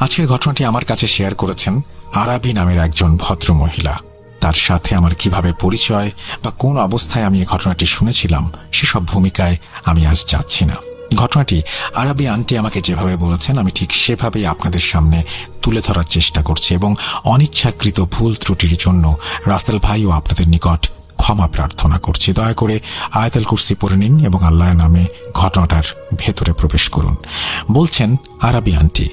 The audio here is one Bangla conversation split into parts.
আজকের ঘটনাটি আমার কাছে শেয়ার করেছেন আরাবি নামের একজন ভদ্র মহিলা। তার সাথে আমার কিভাবে পরিচয় বা কোন অবস্থায় আমি এই ঘটনাটি শুনেছিলাম সেসব ভূমিকায় আমি আজ যাচ্ছি না। ঘটনাটি আরাবি আন্টি আমাকে যেভাবে বলেছেন আমি ঠিক সেভাবেই আপনাদের সামনে তুলে ধরার চেষ্টা করছি এবং অনিচ্ছাকৃত ভুল ত্রুটির জন্য রাসেল ভাইও আপনাদের নিকট ক্ষমা প্রার্থনা করছি। দয়া করে আয়াতুল কুরসি পড়ে নিন এবং আল্লাহর নামে ঘটনাটার ভেতরে প্রবেশ করুন। বলছেন আরাবি আন্টি,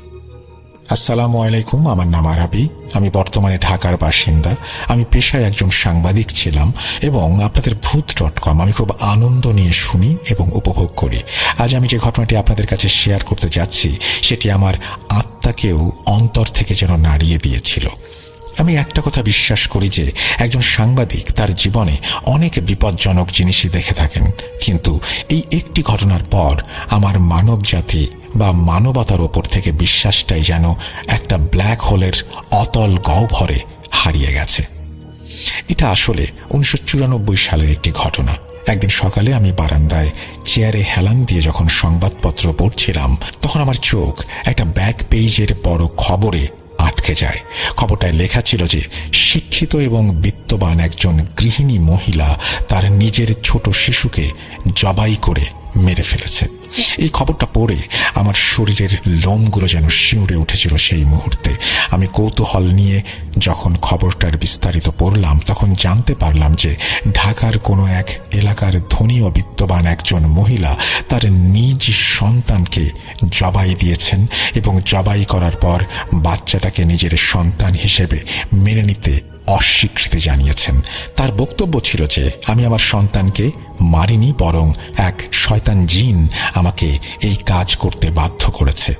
আসসালামু আলাইকুম, আমার নাম আরাবি। আমি বর্তমানে ঢাকার বাসিন্দা। আমি পেশায় একজন সাংবাদিক ছিলাম এবং আপনাদের ভূত.com আমি খুব আনন্দ নিয়ে শুনি এবং উপভোগ করি। আজ আমি যে ঘটনাটি আপনাদের কাছে শেয়ার করতে যাচ্ছি সেটি আমার আত্মাকেও অন্তর থেকে যেন নাড়িয়ে দিয়েছিল। আমি একটা কথা বিশ্বাস করি যে একজন সাংবাদিক তার জীবনে অনেক বিপজ্জনক জিনিসই দেখে থাকেন, কিন্তু এই একটি ঘটনার পর আমার মানব জাতি বা মানবতার ওপর থেকে বিশ্বাসটাই যেন একটা ব্ল্যাক হোলের অতল গহ্বরে হারিয়ে গেছে। এটা আসলে 1994 সালের একটি ঘটনা। একদিন সকালে আমি বারান্দায় চেয়ারে হেলান দিয়ে যখন সংবাদপত্র পড়ছিলাম তখন আমার চোখ একটা ব্যাক পেজের বড় খবরে আটকে যায়। খবরটায় লেখা ছিল যে শিক্ষিত এবং বিত্তবান একজন গৃহিণী মহিলা তার নিজের ছোট শিশুকে জবাই করে মেরে ফেলেছে। এই খবরটা পড়ে আমার শরীরের লোমগুলো যেন শিউরে উঠেছিল। সেই মুহূর্তে আমি কৌতূহল নিয়ে যখন খবরটার বিস্তারিত পড়লাম তখন জানতে পারলাম যে ঢাকার কোনো এক এলাকার ধনী ও বিত্তবান একজন মহিলা তার নিজ সন্তানকে জবাই দিয়েছেন এবং জবাই করার পর বাচ্চাটাকে নিজের সন্তান হিসেবে মেনে নিতে অস্বীকৃতি জানিয়েছেন। তার বক্তব্য ছিল যে আমি আমার সন্তানকে মারিনি, বরং এক শয়তান জিন আমাকে এই কাজ করতে বাধ্য করেছে।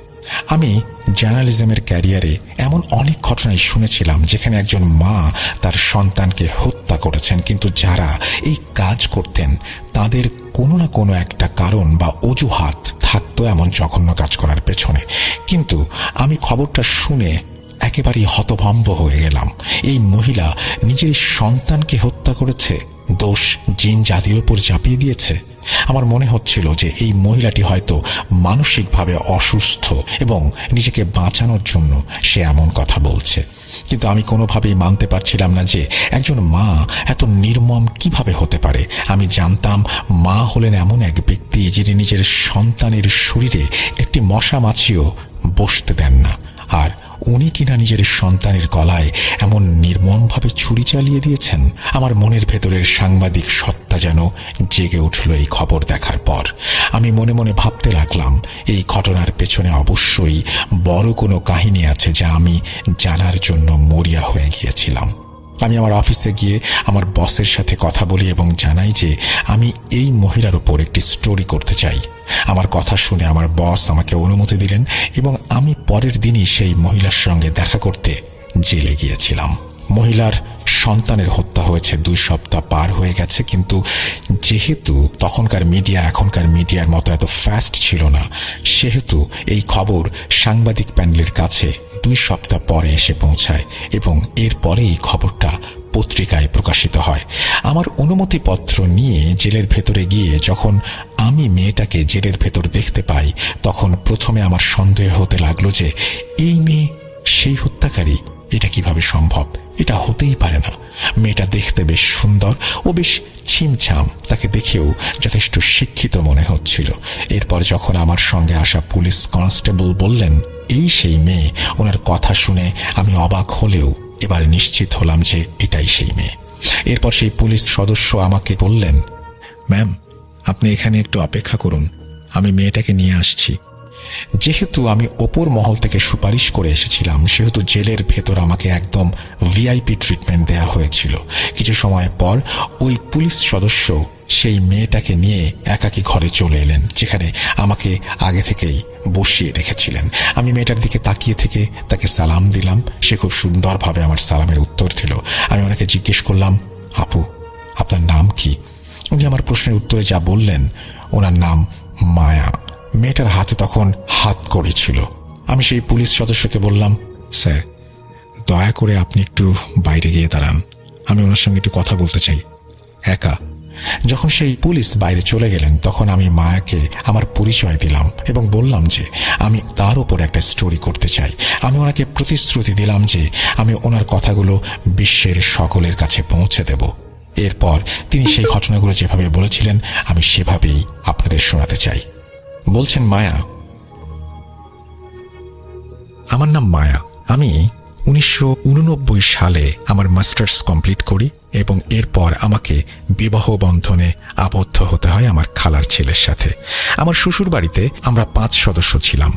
আমি জার্নালিজমের ক্যারিয়ারে এমন অনেক ঘটনাই শুনেছিলাম যেখানে একজন মা তার সন্তানকে হত্যা করেছেন, কিন্তু যারা এই কাজ করতেন তাদের কোনো না কোনো একটা কারণ বা অজুহাত থাকতো এমন জঘন্য কাজ করার পেছনে। কিন্তু আমি খবরটা শুনে একেবারেই হতভম্ব হয়ে গেলাম। এই মহিলা নিজের সন্তানকে হত্যা করেছে, দোষ জিন জাতির উপর চাপিয়ে দিয়েছে। আমার মনে হচ্ছিল যে এই মহিলাটি হয়তো মানসিকভাবে অসুস্থ এবং নিজেকে বাঁচানোর জন্য সে এমন কথা বলছে। কিন্তু আমি কোনোভাবেই মানতে পারছিলাম না যে একজন মা এত নির্মম কিভাবে হতে পারে। আমি জানতাম মা হলেন এমন এক ব্যক্তি যিনি নিজের সন্তানের শরীরে একটি মশা মাছিও বসতে দেন না, আর উনি কিনা নিজের সন্তানের গলায় এমন নির্মমভাবে ছুরি চালিয়ে দিয়েছেন। আমার মনের ভেতরের সাংবাদিক সত্তা যেন জেগে উঠল এই খবর দেখার পর। আমি মনে মনে ভাবতে লাগলাম এই ঘটনার পেছনে অবশ্যই বড় কোনো কাহিনী আছে যা আমি জানার জন্য মরিয়া হয়ে গিয়েছিলাম। আমি আমার অফিসে গিয়ে আমার বসের সাথে কথা বলি এবং জানাই যে আমি এই মহিলার উপর একটি স্টোরি করতে চাই। আমার কথা শুনে আমার বস আমাকে অনুমতি দিলেন এবং আমি পরের দিনই সেই মহিলার সঙ্গে দেখা করতে জেলে গিয়েছিলাম। মহিলার সন্তানের হত্যা হয়েছে 2 সপ্তাহ পার হয়ে গেছে, কিন্তু যেহেতু তখনকার মিডিয়া এখনকার মিডিয়ার মতো এত ফাস্ট ছিল না, সেহেতু এই খবর সাংবাদিক প্যানেলের কাছে 2 সপ্তাহ পরে এসে পৌঁছায় এবং এরপরে এই খবরটা পত্রিকায় প্রকাশিত হয়। আমার অনুমতিপত্র নিয়ে জেলের ভেতরে গিয়ে যখন আমি মেয়েটাকে জেলের ভেতর দেখতে পাই তখন প্রথমে আমার সন্দেহ হতে লাগলো যে এই মেয়ে সেই হত্যাকারী। এটা কিভাবে সম্ভব? এটা হতেই পারে না। মেয়েটা দেখতে বেশ সুন্দর ও বেশ ছিমছাম, তাকে দেখেও যথেষ্ট শিক্ষিত মনে হচ্ছিল। এরপর যখন আমার সঙ্গে আসা পুলিশ কনস্টেবল বললেন এই সেই মেয়ে, ওনার কথা শুনে আমি অবাক হলেও এবার নিশ্চিত হলাম যে এটাই সেই মেয়ে। এরপর সেই পুলিশ সদস্য আমাকে বললেন, ম্যাম আপনি এখানে একটু অপেক্ষা করুন, আমি মেয়েটাকে নিয়ে আসছি। যেহেতু আমি ওপর মহল থেকে সুপারিশ করে এসেছিলাম সেহেতু জেলের ভেতর আমাকে একদম ভিআইপি ট্রিটমেন্ট দেওয়া হয়েছিল। কিছু সময় পর ওই পুলিশ সদস্য সেই মেয়েটাকে নিয়ে একাকী ঘরে চলে এলেন, যেখানে আমাকে আগে থেকেই বসিয়ে রেখেছিলেন। আমি মেয়েটার দিকে তাকিয়ে থেকে তাকে সালাম দিলাম। সে খুব সুন্দরভাবে আমার সালামের উত্তর দিল। আমি ওনাকে জিজ্ঞেস করলাম, আপু আপনার নাম কি? উনি আমার প্রশ্নের উত্তরে যা বললেন, ওনার নাম মায়া। মেয়েটার হাতে তখন হাত কড়ি ছিল। আমি সেই পুলিশ সদস্যকে বললাম, স্যার দয়া করে আপনি একটু বাইরে গিয়ে দাঁড়ান, আমি ওনার সঙ্গে একটু কথা বলতে চাই, একা। যখন সেই পুলিশ বাইরে চলে গেলেন তখন আমি মায়াকে আমার পরিচয় দিলাম এবং বললাম যে আমি তার উপর একটা স্টোরি করতে চাই। আমি ওনাকে প্রতিশ্রুতি দিলাম যে আমি ওনার কথাগুলো বিশ্বের সকলের কাছে পৌঁছে দেব। এরপর তিনি সেই ঘটনাগুলো যেভাবে বলেছিলেন আমি সেভাবেই আপনাদের শোনাতে চাই। বলছেন মায়া। আমার নাম মায়া। আমি 1989 সালে আমার মাস্টার্স কমপ্লিট করি এবং এরপর আমাকে বিবাহ বন্ধনে আবদ্ধ হতে হয় আমার খালার ছেলের সাথে। আমার শ্বশুর বাড়িতে আমরা 5 সদস্য ছিলাম,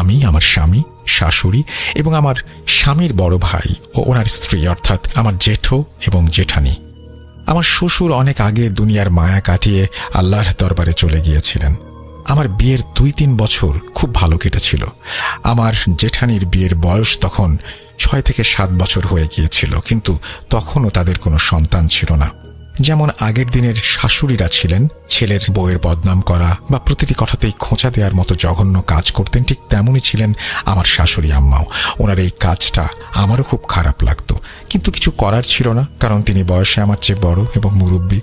আমি, আমার স্বামী, শাশুড়ি এবং আমার স্বামীর বড় ভাই ও ওনার স্ত্রী অর্থাৎ আমার জেঠো এবং জেঠানি। আমার শ্বশুর অনেক আগে দুনিয়ার মায়া কাটিয়ে আল্লাহর দরবারে চলে গিয়েছিলেন। আমার বিয়ের 2-3 বছর খুব ভালো কেটেছিল। আমার জেঠানির বিয়ের বয়স তখন 6 থেকে 7 বছর হয়ে গিয়েছিল, কিন্তু তখনও তাদের কোনো সন্তান ছিল না। যেমন আগের দিনের শাশুড়িরা ছিলেন ছেলের বউয়ের বদনাম করা বা প্রতিটি কথাতেই খোঁচা দেওয়ার মতো জঘন্য কাজ করতেন, ঠিক তেমনই ছিলেন আমার শাশুড়ি আম্মাও। ওনার এই কাজটা আমারও খুব খারাপ লাগতো, কিন্তু কিছু করার ছিল না, কারণ তিনি বয়সে আমার চেয়ে বড় এবং মুরব্বী।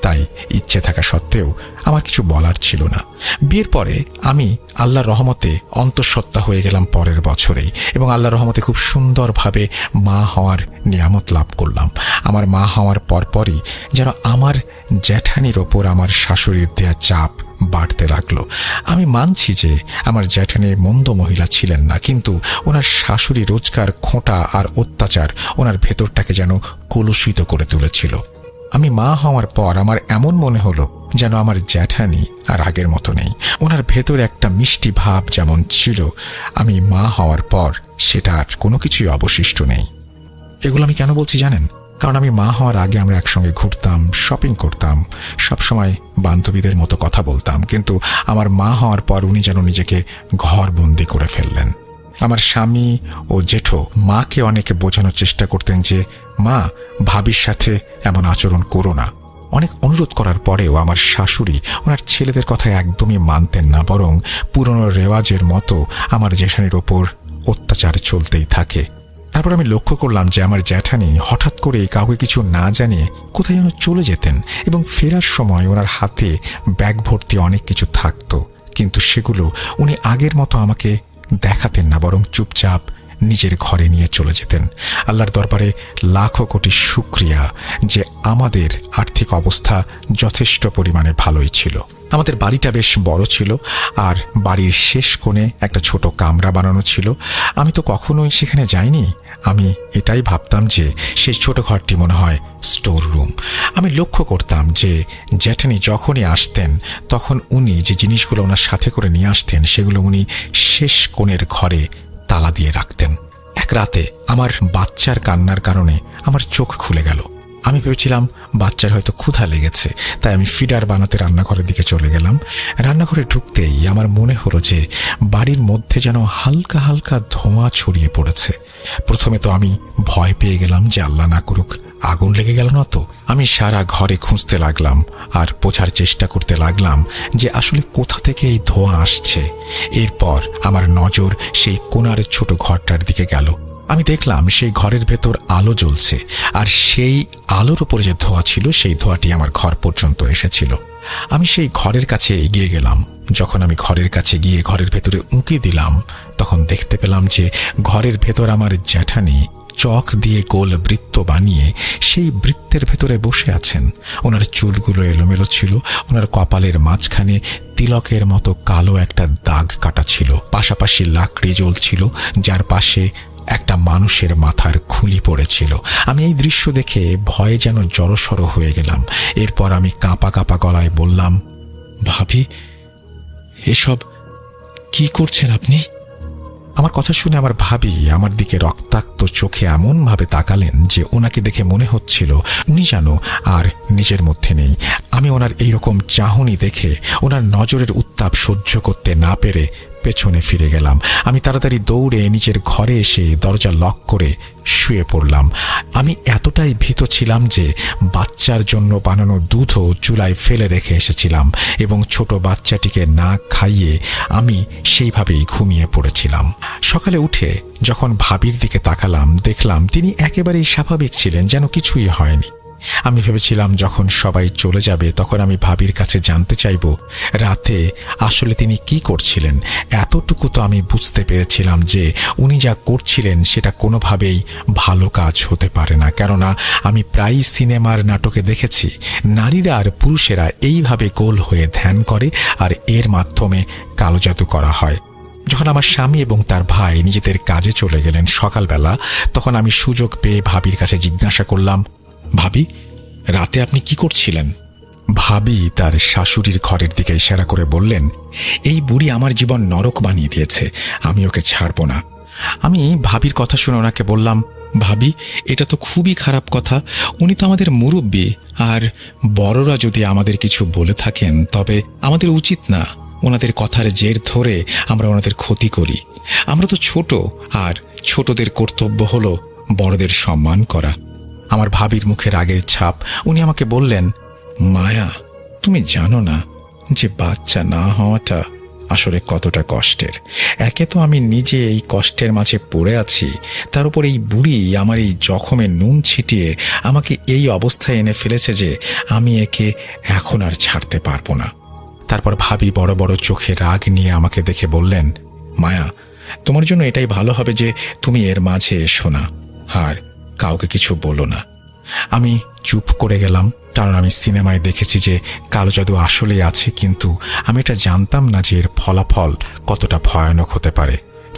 তাই ইচ্ছে থাকা সত্ত্বেও আমার কিছু বলার ছিল না। বিয়ের পরে আমি আল্লাহর রহমতে অন্তঃসত্ত্বা হয়ে গেলাম পরের বছরেই, এবং আল্লাহর রহমতে খুব সুন্দরভাবে মা হওয়ার নিয়ামত লাভ করলাম। আমার মা হওয়ার পরপরই যেন আমার জ্যাঠানির ওপর আমার শাশুড়ির দেয়া চাপ বাড়তে লাগলো। আমি মানছি যে আমার জ্যাঠানি মন্দ মহিলা ছিলেন না, কিন্তু ওনার শাশুড়ি রোজকার খোঁটা আর অত্যাচার ওনার ভেতরটাকে যেন কলুষিত করে তুলেছিল। আমি মা হওয়ার পর আমার এমন মনে হলো যেন আমার জ্যাঠানি আর আগের মতো নেই। ওনার ভেতরে একটা মিষ্টি ভাব যেমন ছিল, আমি মা হওয়ার পর সেটা আর কোনো কিছুই অবশিষ্ট নেই। এগুলো আমি কেন বলছি জানেন? কারণ আমি মা হওয়ার আগে আমরা একসঙ্গে ঘুরতাম, শপিং করতাম, সবসময় বান্ধবীদের মতো কথা বলতাম, কিন্তু আমার মা হওয়ার পর উনি যেন নিজেকে ঘরবন্দি করে ফেললেন। আমার স্বামী ও জেঠো মাকে অনেকে বোঝানোর চেষ্টা করতেন যে মা, ভাবির সাথে এমন আচরণ করো না। অনেক অনুরোধ করার পরেও আমার শাশুড়ি ওনার ছেলেদের কথা একদমই মানতেন না, বরং পুরনো রেওয়াজের মতো আমার জেঠানির ওপর অত্যাচার চলতেই থাকে। তারপর আমি লক্ষ্য করলাম যে আমার জ্যাঠানি হঠাৎ করে কাউকে কিছু না জানিয়ে কোথায় যেন চলে যেতেন, এবং ফেরার সময় ওনার হাতে ব্যাগ ভর্তি অনেক কিছু থাকতো, কিন্তু সেগুলো উনি আগের মতো আমাকে দেখাতেন না, বরং চুপচাপ নিজের ঘরে নিয়ে চলে যেতেন। আল্লাহর দরবারে লাখো কোটি শুকরিয়া যে আমাদের আর্থিক অবস্থা যথেষ্ট পরিমাণে ভালোই ছিল। আমাদের বাড়িটা বেশ বড় ছিল, আর বাড়ির শেষ কোণে একটা ছোট কামরা বানানো ছিল। আমি তো কখনোই সেখানে যাইনি। আমি এটাই ভাবতাম যে সেই ছোট ঘরটি মনে হয় স্টোর রুম। আমি লক্ষ্য করতাম যে জ্যাঠানি যখনই আসতেন তখন উনি যে জিনিসগুলো ওনার সাথে করে নিয়ে আসতেন সেগুলো উনি শেষ কোণের ঘরে তালা দিয়ে রাখতেন। এক রাতে আমার বাচ্চার কান্নার কারণে আমার চোখ খুলে গেল। আমি ভেবেছিলাম বাচ্চার হয়তো ক্ষুধা লেগেছে, তাই আমি ফিডার বানাতে রান্নাঘরের দিকে চলে গেলাম। রান্নাঘরে ঢুকতেই আমার মনে হলো যে বাড়ির মধ্যে যেন হালকা হালকা ধোঁয়া ছড়িয়ে পড়েছে। প্রথমে তো আমি ভয় পেয়ে গেলাম যে আল্লাহ না করুক আগুন লেগে গেল না তো। আমি সারা ঘরে খুঁজতে লাগলাম আর বোঝার চেষ্টা করতে লাগলাম যে আসলে কোথা থেকে এই ধোঁয়া আসছে। এরপর আমার নজর সেই কোণার ছোট ঘরটার দিকে গেল। আমি দেখলাম সেই ঘরের ভেতর আলো জ্বলছে, আর সেই আলোর উপরে যে ধোঁয়া ছিল সেই ধোঁয়াটি আমার ঘর পর্যন্ত এসেছিল। আমি সেই ঘরের কাছে এগিয়ে গেলাম। যখন আমি ঘরের কাছে গিয়ে ঘরের ভেতরে উঁকি দিলাম তখন দেখতে পেলাম যে ঘরের ভেতর আমার জ্যাঠানি চক দিয়ে গোল বৃত্ত বানিয়ে সেই বৃত্তের ভেতরে বসে আছেন। ওনার চুলগুলো এলোমেলো ছিল, ওনার কপালের মাঝখানে তিলকের মতো কালো একটা দাগ কাটা ছিল, পাশাপাশি লাকড়ি জ্বলছিল যার পাশে একটা মানুষের মাথার খুলি পড়েছিল। আমি এই দৃশ্য দেখে ভয়ে যেন জড়সড় হয়ে গেলাম। এরপর আমি কাঁপা কাঁপা গলায় বললাম, ভাবি, এসব কি করছেন আপনি? আমার কথা শুনে আমার ভাবি আমার দিকে রক্তাক্ত চোখে এমনভাবে তাকালেন যে ওনাকে দেখে মনে হচ্ছিল উনি যেন আর নিজের মধ্যে নেই। আমি ওনার এইরকম চাহনি দেখে ওনার নজরের উত্তাপ সহ্য করতে না পেরে পেছনে ফিরে গেলাম। আমি তাড়াতাড়ি দৌড়ে নিজের ঘরে এসে দরজা লক করে শুয়ে পড়লাম। আমি এতটাই ভীত ছিলাম যে বাচ্চার জন্য বানানো দুধও চুলায় ফেলে রেখে এসেছিলাম, এবং ছোট বাচ্চাটিকে না খাইয়ে আমি সেইভাবেই ঘুমিয়ে পড়েছিলাম। সকালে উঠে যখন ভাবির দিকে তাকালাম দেখলাম তিনি একেবারেই স্বাভাবিক ছিলেন, যেন কিছুই হয়নি। আমি ভেবেছিলাম যখন সবাই চলে যাবে তখন আমি ভাবির কাছে জানতে চাইব রাতে আসলে তিনি কি করছিলেন। এতটুকু তো আমি বুঝতে পেরেছিলাম যে উনি যা করছিলেন সেটা কোনোভাবেই ভালো কাজ হতে পারে না, কেননা আমি প্রায় সিনেমার নাটকে দেখেছি নারীরা আর পুরুষেরা এইভাবে গোল হয়ে ধ্যান করে আর এর মাধ্যমে কালো জাদু করা হয়। যখন আমার স্বামী এবং তার ভাই নিজেদের কাজে চলে গেলেন সকালবেলা, তখন আমি সুযোগ পেয়ে ভাবির কাছে জিজ্ঞাসা করলাম, ভাবি, রাতে আপনি কি করছিলেন? ভাবি তার শাশুড়ির ঘরের দিকে ইশারা করে বললেন, এই বুড়ি আমার জীবন নরক বানিয়ে দিয়েছে, আমি ওকে ছাড়ব না। আমি ভাবির কথা শুনে ওনাকে বললাম, ভাবি, এটা তো খুবই খারাপ কথা। উনি তো আমাদের মুরব্বী, আর বড়রা যদি আমাদের কিছু বলে থাকেন তবে আমাদের উচিত না ওনাদের কথার জের ধরে আমরা ওনাদের ক্ষতি করি। আমরা তো ছোট, আর ছোটদের কর্তব্য হলো বড়দের সম্মান করা। আমার ভাবির মুখে রাগের ছাপ। উনি আমাকে বললেন, মায়া, তুমি জানো না যে বাচ্চা না হওয়াটা আসলে কতটা কষ্টের। একে তো আমি নিজে এই কষ্টের মাঝে পড়ে আছি, তার উপর এই বুড়ি আমার এই জখমে নুন ছিটিয়ে আমাকে এই অবস্থায় এনে ফেলেছে যে আমি একে এখন আর ছাড়তে পারবো না। তারপর ভাবি বড় বড় চোখে রাগ নিয়ে আমাকে দেখে বললেন, মায়া, তোমার জন্য এটাই ভালো হবে যে তুমি এর মাঝে এসো না, আর কাউকে কিছু বলো না। আমি চুপ করে গেলাম, কারণ আমি সিনেমায় দেখেছি যে কালো জাদু আসলেই আছে, কিন্তু আমি এটা জানতাম না যে এর ফলাফল কতটা ভয়ানক হতে পারে।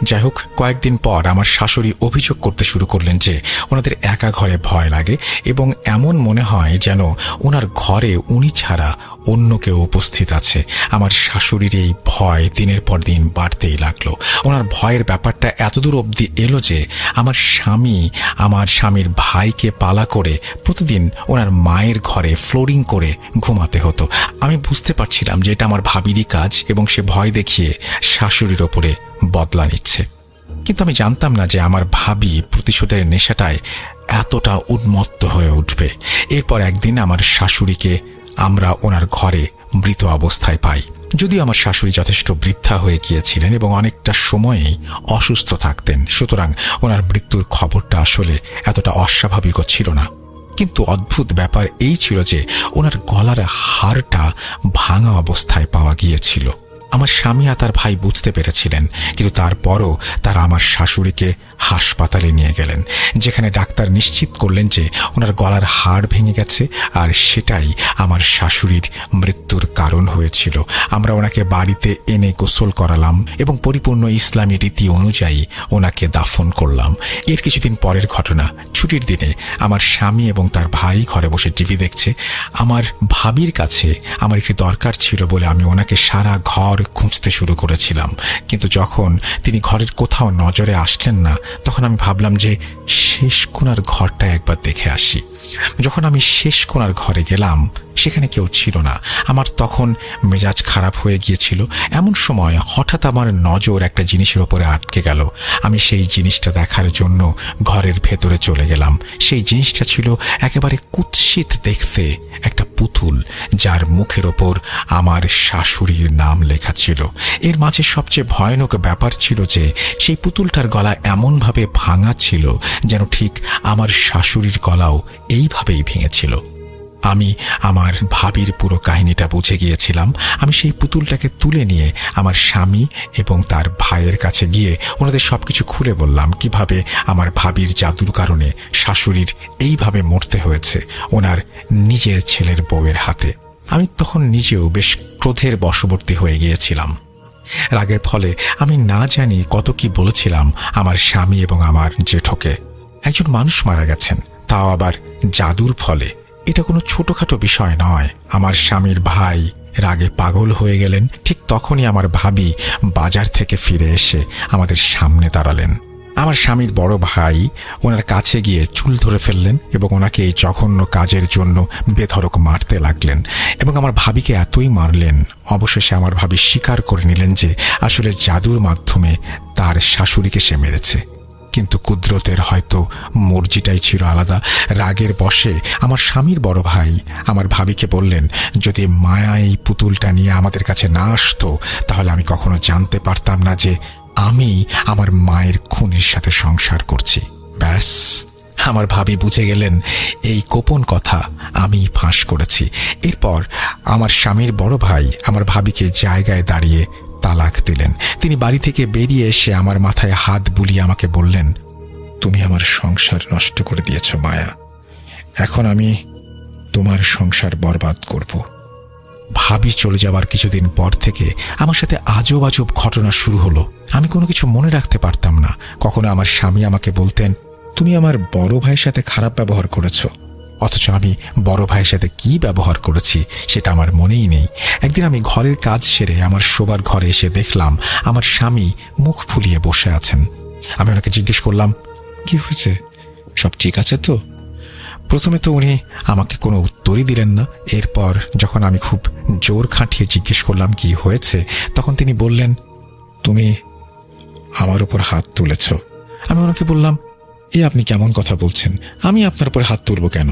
যাই হোক, কয়েকদিন পর আমার শাশুড়ি অভিযোগ করতে শুরু করলেন যে ওনাদের একা ঘরে ভয় লাগে এবং এমন মনে হয় যেন ওনার ঘরে উনি ছাড়া অন্য কেউ উপস্থিত আছে। আমার শাশুড়ির এই ভয় দিনের পর দিন বাড়তেই লাগলো। ওনার ভয়ের ব্যাপারটা এতদূর অবধি এলো যে আমার স্বামীর ভাইকে পালা করে প্রতিদিন ওনার মায়ের ঘরে ফ্লোরিং করে ঘুমাতে হতো। আমি বুঝতে পারছিলাম যে এটা আমার ভাবিরই কাজ এবং সে ভয় দেখিয়ে শাশুড়ির ওপরে বদলা নিচ্ছে। কিন্তু আমি জানতাম না যে আমার ভাবি প্রতিশোধের নেশাটায় এতটা উন্মত্ত হয়ে উঠবে। এরপর একদিন আমার শাশুড়িকে আমরা ওনার ঘরে মৃত অবস্থায় পাই। যদিও আমার শাশুড়ি যথেষ্ট বৃদ্ধা হয়ে গিয়েছিলেন এবং অনেকটা সময়েই অসুস্থ থাকতেন, সুতরাং ওনার মৃত্যুর খবরটা আসলে এতটা অস্বাভাবিকও ছিল না। কিন্তু অদ্ভুত ব্যাপার এই ছিল যে ওনার গলার হাড়টা ভাঙা অবস্থায় পাওয়া গিয়েছিল। আমার স্বামী আর তার ভাই বুঝতে পেরেছিলেন, কিন্তু তারপরও তারা আমার শাশুড়িকে হাসপাতালে নিয়ে গেলেন, যেখানে ডাক্তার নিশ্চিত করলেন যে ওনার গলার হাড় ভেঙে গেছে আর সেটাই আমার শাশুড়ির মৃত্যুর কারণ হয়েছিল। আমরা ওনাকে বাড়িতে এনে গোসল করালাম এবং পরিপূর্ণ ইসলামী রীতি অনুযায়ী ওনাকে দাফন করলাম। এর কিছুদিন পরের ঘটনা, ছুটির দিনে আমার স্বামী এবং তার ভাই ঘরে বসে টিভি দেখছে। আমার ভাবির কাছে আমার একটি দরকার ছিল বলে আমি ওনাকে সারা ঘর খুঁজতে শুরু করেছিলাম, কিন্তু যখন তিনি ঘরের কোথাও নজরে আসলেন না তখন আমি ভাবলাম যে শেষ কোণার ঘরটা একবার দেখে আসি। যখন আমি শেষ কোণার ঘরে গেলাম সেখানে কেউ ছিল না। আমার তখন মেজাজ খারাপ হয়ে গিয়েছিল। এমন সময় হঠাৎ আমার নজর একটা জিনিসের ওপরে আটকে গেল। আমি সেই জিনিসটা দেখার জন্য ঘরের ভেতরে চলে গেলাম। সেই জিনিসটা ছিল একেবারে কুৎসিত দেখতে একটা পুতুল, যার মুখের ওপর আমার শাশুড়ির নাম লেখা ছিল। এর মাঝে সবচেয়ে ভয়ানক ব্যাপার ছিল যে সেই পুতুলটার গলা এমনভাবে ভাঙা ছিল যেন ঠিক আমার শাশুড়ির গলাও এইভাবেই ভেঙেছিল। আমি আমার ভাবির পুরো কাহিনীটা বুঝে গিয়েছিলাম। আমি সেই পুতুলটাকে তুলে নিয়ে আমার স্বামী এবং তার ভাইয়ের কাছে গিয়ে ওনাদের সবকিছু খুলে বললাম কিভাবে আমার ভাবির জাদুর কারণে শাশুড়ির এইভাবে মরতে হয়েছে ওনার নিজের ছেলের বউয়ের হাতে। আমি তখন নিজেও বেশ ক্রোধের বশবর্তী হয়ে গিয়েছিলাম। রাগের ফলে আমি না জানি কত কি বলেছিলাম আমার স্বামী এবং আমার জেঠোকে। একজন মানুষ মারা গেছেন, তাও আবার জাদুর ফলে। এটা কোনো ছোটখাটো বিষয় নয়। আমার স্বামীর ভাই রাগে পাগল হয়ে গেলেন। ঠিক তখনই আমার ভাবি বাজার থেকে ফিরে এসে আমাদের সামনে দাঁড়ালেন। আমার স্বামীর বড় ভাই ওনার কাছে গিয়ে চুল ধরে ফেললেন এবং ওনাকে এই জঘন্য কাজের জন্য বেধড়ক মারতে লাগলেন এবং আমার ভাবিকে এতই মারলেন, অবশেষে আমার ভাবি স্বীকার করে নিলেন যে আসলে জাদুর মাধ্যমে তার শাশুড়িকে সে মেরেছে। কিন্তু কুদরতের হয়তো মর্জিটাই ছিল আলাদা। রাগের বশে আমার স্বামীর বড় ভাই আমার ভাবিকে বললেন, যদি মায়া এই পুতুলটা নিয়ে আমাদের কাছে না আসতো তাহলে আমি কখনো জানতে পারতাম না যে আমি আমার মায়ের খুনির সাথে সংসার করছি। ব্যাস, আমার ভাবি বুঝে গেলেন এই গোপন কথা আমি ফাঁস করেছি। এরপর আমার স্বামীর বড় ভাই আমার ভাবিকে জায়গায় দাঁড়িয়ে তালাক দিলেন। তিনি বাড়ি থেকে বেরিয়ে এসে আমার মাথায় হাত বুলিয়ে আমাকে বললেন, তুমি আমার সংসার নষ্ট করে দিয়েছ মায়া, এখন আমি তোমার সংসার বরবাদ করব। ভাবি চলে যাবার কিছুদিন পর থেকে আমার সাথে আজব আজব ঘটনা শুরু হলো। আমি কোনো কিছু মনে রাখতে পারতাম না। কখনো আমার স্বামী আমাকে বলতেন, তুমি আমার বড় ভাইয়ের সাথে খারাপ ব্যবহার করেছ, অথচ আমি বড় ভাইয়ের সাথে কি ব্যবহার করেছি সেটা আমার মনেই নেই। একদিন আমি ঘরের কাজ সেরে আমার শোবার ঘরে এসে দেখলাম আমার স্বামী মুখ ফুলিয়ে বসে আছেন। আমি ওনাকে জিজ্ঞেস করলাম, কি হয়েছে, সব ঠিক আছে তো? প্রথমে তো উনি আমাকে কোনো উত্তরই দিলেন না। এরপর যখন আমি খুব জোর খাটিয়ে জিজ্ঞেস করলাম কি হয়েছে, তখন তিনি বললেন, তুমি আমার উপর হাত তুলেছ। আমি ওনাকে বললাম, এ আপনি কেমন কথা বলছেন, আমি আপনার উপর হাত তুলব কেন?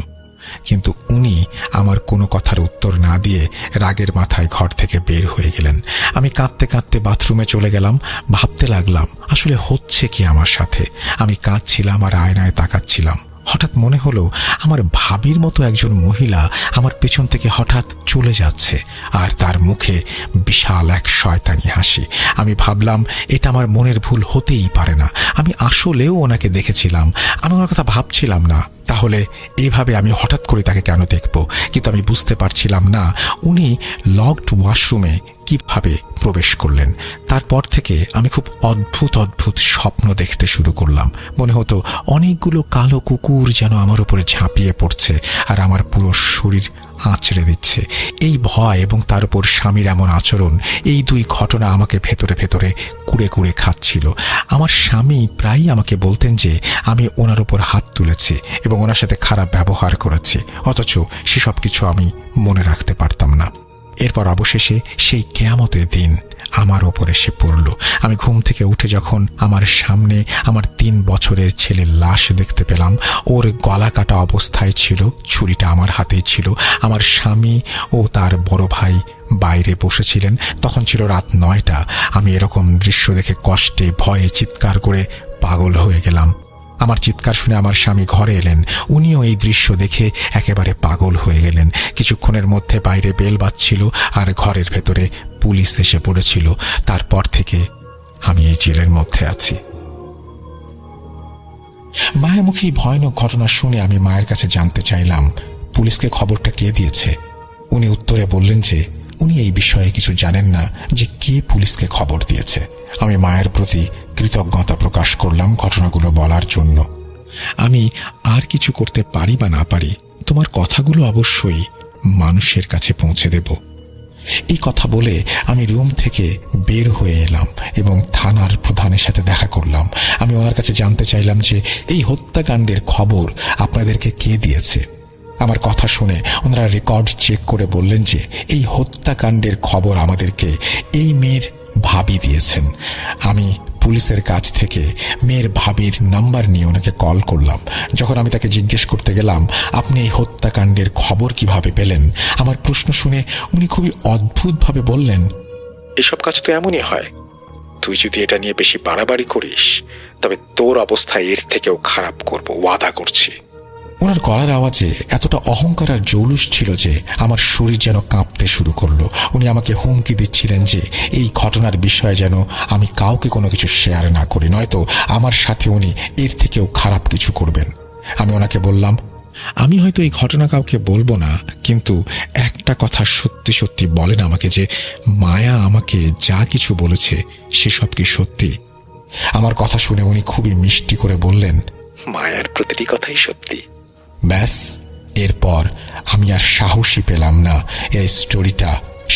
কিন্তু উনি আমার কোনো কথার উত্তর না দিয়ে রাগের মাথায় ঘর থেকে বের হয়ে গেলেন। আমি কাঁদতে কাঁদতে বাথরুমে চলে গেলাম। ভাবতে লাগলাম আসলে হচ্ছে কি আমার সাথে। আমি কাঁদছিলাম আর আয়নায় তাকাচ্ছিলাম। হঠাৎ মনে হলো আমার ভাবির মতো একজন মহিলা আমার পেছন থেকে হঠাৎ চলে যাচ্ছে, আর তার মুখে বিশাল এক শয়তানি হাসি। আমি ভাবলাম এটা আমার মনের ভুল হতেই পারে না, আমি আসলেও ওনাকে দেখেছিলাম। আমি ওনার কথা ভাবছিলাম না, তাহলে এইভাবে আমি হঠাৎ করে তাকে কেন দেখব? কিন্তু আমি বুঝতে পারছিলাম না উনি লকড ওয়াশরুমে কিভাবে প্রবেশ করলেন। তারপর থেকে আমি খুব অদ্ভুত অদ্ভুত স্বপ্ন দেখতে শুরু করলাম। মনে হতো অনেকগুলো কালো কুকুর যেন আমার উপরে ঝাঁপিয়ে পড়ছে আর আমার পুরো শরীর আঁচড়ে দিচ্ছে। এই ভয় এবং তার উপর স্বামীর এমন আচরণ, এই দুই ঘটনা আমাকে ভেতরে ভেতরে কুড়ে কুড়ে খাচ্ছিল। আমার স্বামী প্রায়ই আমাকে বলতেন যে আমি ওনার উপর হাত তুলেছি এবং ওনার সাথে খারাপ ব্যবহার করেছি, অথচ সেসব কিছু আমি মনে রাখতে পারতাম না। এরপর অবশেষে সেই কিয়ামতের দিন আমার ওপর এসে পড়ল। আমি ঘুম থেকে উঠে যখন আমার সামনে আমার 3 বছরের ছেলের লাশ দেখতে পেলাম, ওর গলা কাটা অবস্থায় ছিল, ছুরিটা আমার হাতেই ছিল। আমার স্বামী ও তার বড় ভাই বাইরে বসেছিলেন। তখন ছিল রাত 9টা। আমি এরকম দৃশ্য দেখে কষ্টে ভয়ে চিৎকার করে পাগল হয়ে গেলাম। আমার চিৎকার শুনে আমার স্বামী ঘরে এলেন। উনিও এই দৃশ্য দেখে একেবারে পাগল হয়ে গেলেন। কিছুক্ষণের মধ্যে বাইরে বেল বাজছিল আর ঘরের ভেতরে পুলিশ এসে পড়েছিল। তারপর থেকে আমি এই জেলের মধ্যে আছি। মায়ের মুখে এই ভয়ানক ঘটনা শুনে আমি মায়ের কাছে জানতে চাইলাম পুলিশকে খবরটা কে দিয়েছে। উনি উত্তরে বললেন যে উনি এই বিষয়ে কিছু জানেন না যে কে পুলিশকে খবর দিয়েছে। আমি মায়ের প্রতি কৃতজ্ঞতা প্রকাশ করলাম ঘটনাগুলো বলার জন্য। আমি আর কিছু করতে পারি বা না পারি, তোমার কথাগুলো অবশ্যই মানুষের কাছে পৌঁছে দেব। এই কথা বলে আমি রুম থেকে বের হয়ে এলাম এবং থানার প্রধানের সাথে দেখা করলাম। আমি ওনার কাছে জানতে চাইলাম যে এই হত্যাকাণ্ডের খবর আপনাদেরকে কে দিয়েছে। আমার কথা শুনে ওনারা রেকর্ড চেক করে বললেন যে এই হত্যাকাণ্ডের খবর আমাদেরকে এই মেয়ের ভাবি দিয়েছেন। আমি পুলিশের কাছ থেকে মেয়ের ভাবির নাম্বার নিয়ে ওনাকে কল করলাম। যখন আমি তাকে জিজ্ঞেস করতে গেলাম আপনি এই হত্যাকাণ্ডের খবর কিভাবে পেলেন, আমার প্রশ্ন শুনে উনি খুবই অদ্ভুতভাবে বললেন, এসব কাজ তো এমনই হয়, তুই যদি এটা নিয়ে বেশি বাড়াবাড়ি করিস তবে তোর অবস্থা এর থেকেও খারাপ করব, ওয়াদা করছি। ওনার গলার আওয়াজে এতটা অহংকার আর জৌলুস ছিল যে আমার শরীর যেন কাঁপতে শুরু করলো। উনি আমাকে হুমকি দিচ্ছিলেন যে এই ঘটনার বিষয়ে যেন আমি কাউকে কোনো কিছু শেয়ার না করি, নয়তো আমার সাথে উনি এর থেকেও খারাপ কিছু করবেন। আমি ওনাকে বললাম, আমি হয়তো এই ঘটনা কাউকে বলবো না, কিন্তু একটা কথা সত্যি সত্যি বলেন আমাকে যে মায়া আমাকে যা কিছু বলেছে সেসব কি সত্যি? আমার কথা শুনে উনি খুবই মিষ্টি করে বললেন, মায়ার প্রতিটি কথাই সত্যি। ব্যাস, এরপর আমি আর সাহসী পেলাম না এই স্টোরিটা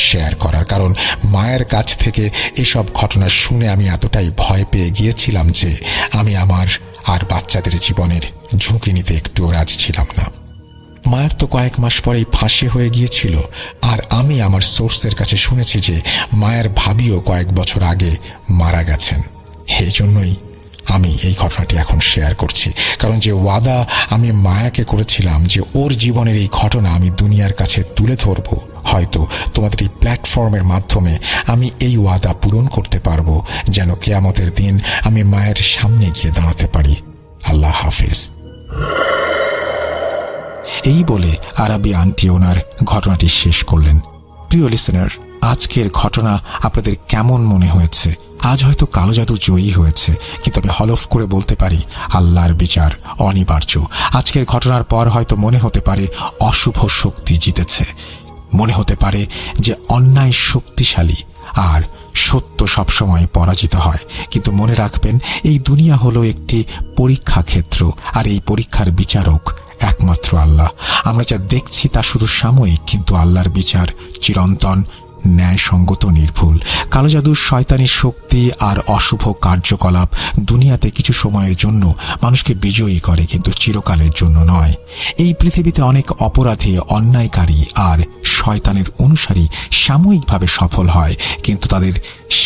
শেয়ার করার, কারণ মায়ের কাছ থেকে এসব ঘটনা শুনে আমি এতটাই ভয় পেয়ে গিয়েছিলাম যে আমি আমার আর বাচ্চাদের জীবনের ঝুঁকি নিতে একটুও রাজি ছিলাম না। মায়ের তো কয়েক মাস পরেই ফাঁসি হয়ে গিয়েছিল, আর আমি আমার সোর্সের কাছে শুনেছি যে মায়ের ভাবিও কয়েক বছর আগে মারা গেছেন। এই জন্যই আমি এই ঘটনাটি এখন শেয়ার করছি, কারণ যে ওয়াদা আমি মায়াকে করেছিলাম যে ওর জীবনের এই ঘটনা আমি দুনিয়ার কাছে তুলে ধরব, হয়তো তোমাদের এই প্ল্যাটফর্মের মাধ্যমে আমি এই ওয়াদা পূরণ করতে পারবো, যেন কিয়ামতের দিন আমি মায়ের সামনে গিয়ে দাঁড়াতে পারি। আল্লাহ হাফিজ। এই বলে আরাবি আন্টি ওনার ঘটনাটি শেষ করলেন। প্রিয় লিসেনার, আজকের ঘটনা আপনাদের কেমন মনে হয়েছে? আজ হয়তো কালো জাদু জয়ী হয়েছে, কিন্তু আমি হলফ করে বলতে পারি আল্লাহর বিচার অনিবার্য। আজকের ঘটনার পর হয়তো মনে হতে পারে অশুভ শক্তি জিতেছে, মনে হতে পারে যে অন্যায় শক্তিশালী আর সত্য সবসময় পরাজিত হয়। কিন্তু মনে রাখবেন, এই দুনিয়া হলো একটি পরীক্ষা ক্ষেত্র, আর এই পরীক্ষার বিচারক একমাত্র আল্লাহ। আমরা যা দেখছি তা শুধু সাময়িক, কিন্তু আল্লাহর বিচার চিরন্তন, ন্যায়সঙ্গত, নির্ভুল। কালো জাদুর শয়তানি শক্তি আর অশুভ কার্যকলাপ দুনিয়াতে কিছু সময়ের জন্য মানুষকে বিজয়ী করে, কিন্তু চিরকালের জন্য নয়। এই পৃথিবীতে অনেক অপরাধী, অন্যায়কারী আর শয়তানের অনুসারী সাময়িকভাবে সফল হয়, কিন্তু তাদের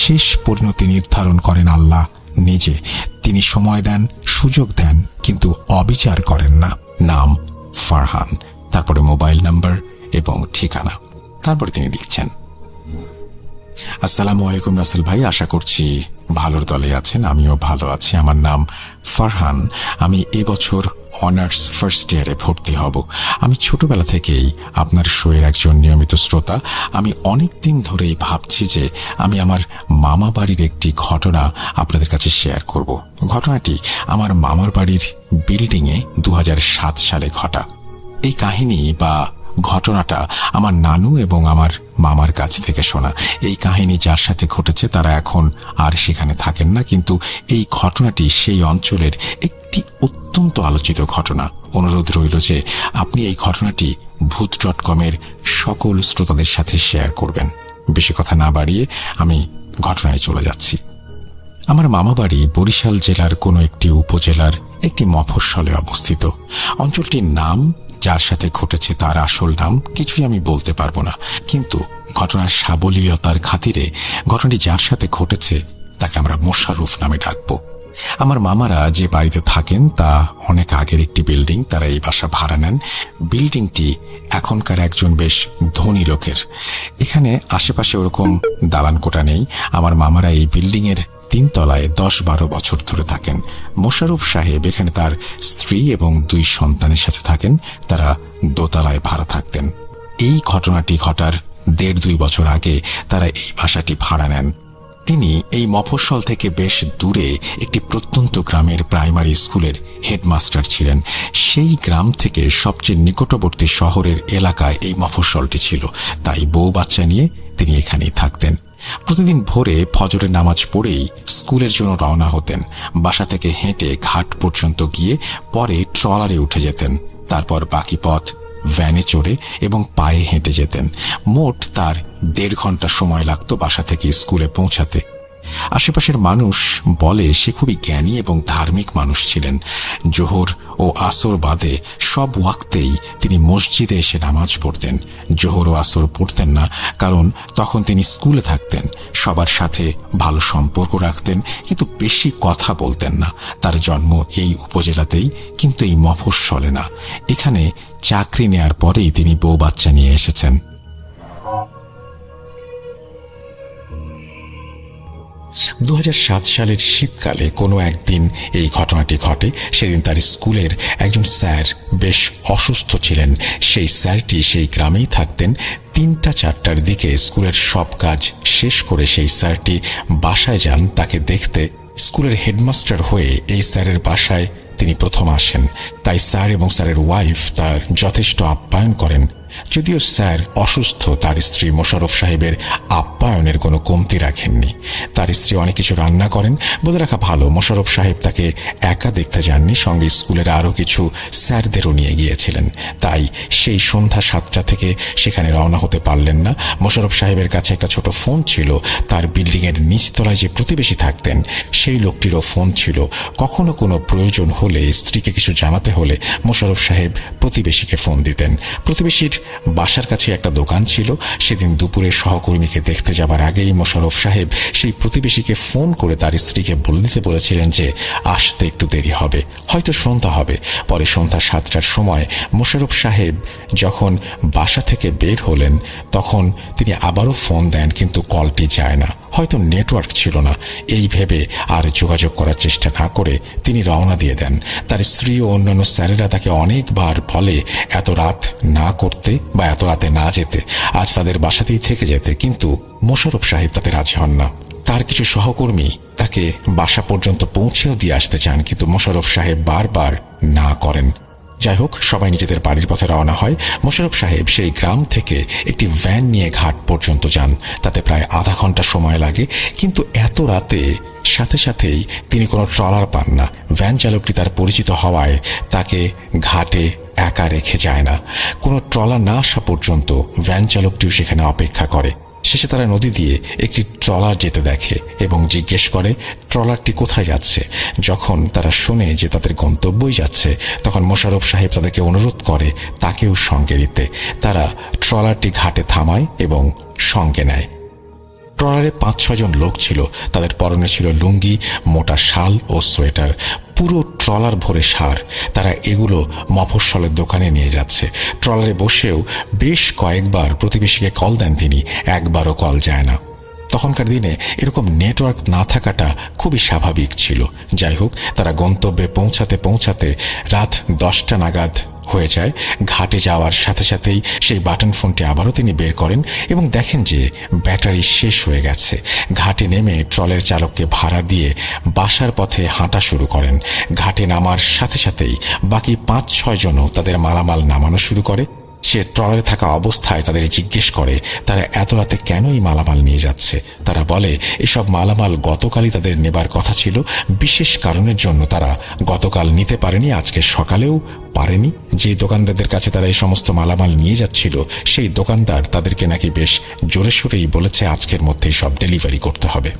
শেষ পরিণতি নির্ধারণ করেন আল্লাহ নিজে। তিনি সময় দেন, সুযোগ দেন, কিন্তু অবিচার করেন না। নাম ফারহান, তারপরে মোবাইল নাম্বার এবং ঠিকানা। তারপরে তিনি লিখছেন, আসসালামু আলাইকুম রাসেল ভাই, আশা করছি ভালোর দলে আছেন। আমিও ভালো আছি। আমার নাম ফারহান। আমি এবছর অনার্স ফার্স্ট ইয়ারে ভর্তি হব। আমি ছোটবেলা থেকেই আপনার শোয়ের একজন নিয়মিত শ্রোতা। আমি অনেক দিন ধরেই ভাবছি যে আমি আমার মামা বাড়ির একটি ঘটনা আপনাদের কাছে শেয়ার করব। ঘটনাটি আমার মামার বাড়ির বিল্ডিংয়ে 2007 সালে ঘটা। এই কাহিনী বা ঘটনাটা আমার নানু এবং আমার মামার কাছ থেকে শোনা। এই কাহিনী যার সাথে ঘটেছে তারা এখন আর সেখানে থাকেন না, কিন্তু এই ঘটনাটি সেই অঞ্চলের একটি অত্যন্ত আলোচিত ঘটনা। অনুরোধ রইল যে আপনি এই ঘটনাটি ভূত.com-এর সকল শ্রোতাদের সাথে শেয়ার করবেন। বেশি কথা না বাড়িয়ে আমি ঘটনায় চলে যাচ্ছি। আমার মামা বাড়ি বরিশাল জেলার কোনো একটি উপজেলার একটি মফস্বলে অবস্থিত। অঞ্চলটির নাম, যার সাথে ঘটেছে তার আসল নাম কিছুই আমি বলতে পারবো না, কিন্তু ঘটনার সাবলীলতার খাতিরে ঘটনাটি যার সাথে ঘটেছে তাকে আমরা মোশাররফ নামে ডাকবো। আমার মামারা যে বাড়িতে থাকেন তা অনেক আগের একটি বিল্ডিং। তারা এই বাসা ভাড়া নেন। বিল্ডিংটি এখনকার একজন বেশ ধনী লোকের। এখানে আশেপাশে ওরকম দালান কোঠা নেই। আমার মামারা এই বিল্ডিংয়ের 3 তলায় 10-12 বছর ধরে থাকেন। মোশাররফ সাহেব এখানে তার স্ত্রী এবং 2 সন্তানের সাথে থাকেন। তারা দোতলায় ভাড়া থাকতেন। এই ঘটনাটি ঘটার 1.5-2 বছর আগে তারা এই বাসাটি ভাড়া নেন। তিনি এই মফস্বল থেকে বেশ দূরে একটি প্রত্যন্ত গ্রামের প্রাইমারি স্কুলের হেডমাস্টার ছিলেন। সেই গ্রাম থেকে সবচেয়ে নিকটবর্তী শহরের এলাকায় এই মফস্বলটি ছিল, তাই বউ বাচ্চা নিয়ে তিনি এখানেই থাকতেন। প্রতিদিন ভোরে ফজরের নামাজ পড়েই স্কুলের জন্য রওনা হতেন। বাসা থেকে হেঁটে ঘাট পর্যন্ত গিয়ে পরে ট্রলারে উঠে যেতেন। তারপর বাকি পথ ভ্যানে চড়ে এবং পায়ে হেঁটে যেতেন। মোট তার 1.5 ঘন্টা সময় লাগত বাসা থেকে স্কুলে পৌঁছাতে। আশেপাশের মানুষ বলে সে খুবই জ্ঞানী এবং ধার্মিক মানুষ ছিলেন। জোহর ও আসর বাদে সব ওয়াক্তেই তিনি মসজিদে এসে নামাজ পড়তেন। জোহর ও আসর পড়তেন না, কারণ তখন তিনি স্কুলে থাকতেন। সবার সাথে ভালো সম্পর্ক রাখতেন, কিন্তু বেশি কথা বলতেন না। তার জন্ম এই উপজেলাতেই, কিন্তু এই মফস্বলে না। এখানে চাকরি নেয়ার পরেই তিনি বউ বাচ্চা নিয়ে এসেছেন। 2007 সালের শীতকালে কোনো একদিন এই ঘটনাটি ঘটে। সেদিন তার স্কুলের একজন স্যার বেশ অসুস্থ ছিলেন। সেই স্যারটি সেই গ্রামেই থাকতেন। 3টা-4টার দিকে স্কুলের সব কাজ শেষ করে সেই স্যারটি বাসায় যান তাকে দেখতে। স্কুলের হেডমাস্টার হয়ে এই স্যারের বাসায় তিনি প্রথম আসেন, তাই স্যার এবং স্যারের ওয়াইফ তার যথেষ্ট আপ্যায়ন করেন। যদিও স্যার অসুস্থ, তার স্ত্রী মোশাররফ সাহেবের আপ্যায়নের কোনো কমতি রাখেননি। তার স্ত্রী অনেক কিছু রান্না করেন। বলে রাখা ভালো, মোশাররফ সাহেব তাকে একা দেখতে যাননি, সঙ্গে স্কুলের আরও কিছু স্যারদেরও নিয়ে গিয়েছিলেন। তাই সেই সন্ধ্যা 7টা থেকে সেখানে রওনা হতে পারলেন না। মোশাররফ সাহেবের কাছে একটা ছোট ফোন ছিল। তার বিল্ডিংয়ের নিচতলায় যে প্রতিবেশী থাকতেন সেই লোকটিরও ফোন ছিল। কখনো কোনো প্রয়োজন হলে, স্ত্রীকে কিছু জানাতে হলে মোশাররফ সাহেব প্রতিবেশীকে ফোন দিতেন। প্রতিবেশীর বাসার কাছে একটা দোকান ছিল। সেদিন দুপুরে সহকর্মীকে দেখতে যাবার আগেই মোশাররফ সাহেব সেই প্রতিবেশীকে ফোন করে তার স্ত্রীকে বলে দিতে বলেছিলেন যে আসতে একটু দেরি হবে, হয়তো সন্ধ্যা হবে। পরে সন্ধ্যা 7টার সময় মোশাররফ সাহেব যখন বাসা থেকে বের হলেন তখন তিনি আবারও ফোন দেন, কিন্তু কলটি যায় না। হয়তো নেটওয়ার্ক ছিল না। এই ভেবে আর যোগাযোগ করার চেষ্টা না করে তিনি রওনা দিয়ে দেন। তার স্ত্রী ও অন্যান্য স্যারেরা তাকে অনেকবার বলে এত রাত না করতে বা এত রাতে না যেতে, আজ তাদের বাসাতেই থেকে যেতে, কিন্তু মোশাররফ সাহেব তাতে রাজি হন না। তার কিছু সহকর্মী তাকে বাসা পর্যন্ত পৌঁছেও দিয়ে আসতে চান, কিন্তু মোশাররফ সাহেব বারবার না করেন। যাই হোক, সবাই নিজেদের বাড়ির পথে রওনা হয়। মোশাররফ সাহেব সেই গ্রাম থেকে একটি ভ্যান নিয়ে ঘাট পর্যন্ত যান। তাতে প্রায় আধা ঘন্টা সময় লাগে, কিন্তু এত রাতে সাথে সাথেই তিনি কোনো ট্রলার পান না। ভ্যান চালকটি তার পরিচিত হওয়ায় তাকে ঘাটে একা রেখে যায় না। কোনো ট্রলার না আসা পর্যন্ত ভ্যান চালকটিও সেখানে অপেক্ষা করে। শেষে তারা নদী দিয়ে একটি ট্রলার যেতে দেখে এবং জিজ্ঞেস করে ট্রলারটি কোথায় যাচ্ছে। যখন তারা শোনে যে তাদের গন্তব্যই যাচ্ছে, তখন মোশাররফ সাহেব তাদেরকে অনুরোধ করে তাকেও সঙ্গে নিতে। তারা ট্রলারটি ঘাটে থামায় এবং সঙ্গে নেয়। ট্রলারে 5-6 জন লোক ছিল। তাদের পরনে ছিল লুঙ্গি, মোটা শাল ও সোয়েটার। পুরো ট্রলার ভরে সার। তারা এগুলো মফস্বলের দোকানে নিয়ে যাচ্ছে। ট্রলারে বসেও বেশ কয়েকবার প্রতিবেশীকে কল দেন তিনি, একবারও কল যায় না। তখনকার দিনে এরকম নেটওয়ার্ক না থাকাটা খুবই স্বাভাবিক ছিল। যাই হোক, তারা গন্তব্যে পৌঁছাতে পৌঁছাতে রাত 10টা নাগাদ হয়ে যায়। ঘাটে যাওয়ার সাথে সাথেই সেই বাটন ফোনটি আবারও তিনি বের করেন এবং দেখেন যে ব্যাটারি শেষ হয়ে গেছে। ঘাটে নেমে ট্রলের চালককে ভাড়া দিয়ে বাসার পথে হাঁটা শুরু করেন। ঘাটে নামার সাথে সাথেই বাকি 5-6 জনও তাদের মালামাল নামানো শুরু করে। সে ট্রলারে থাকা অবস্থায় তাদের জিজ্ঞেস করে তারা এত রাতে কেন এই মালামাল নিয়ে যাচ্ছে। তারা বলে এসব মালামাল গতকালই তাদের নেবার কথা ছিল, বিশেষ কারণের জন্য তারা গতকাল নিতে পারেনি, আজকে সকালেও পারেনি। যে দোকানদারদের কাছে তারা এই সমস্ত মালামাল নিয়ে যাচ্ছিল, সেই দোকানদার তাদেরকে নাকি বেশ জোরে সোরেই বলেছে আজকের মধ্যেই সব ডেলিভারি করতে হবে।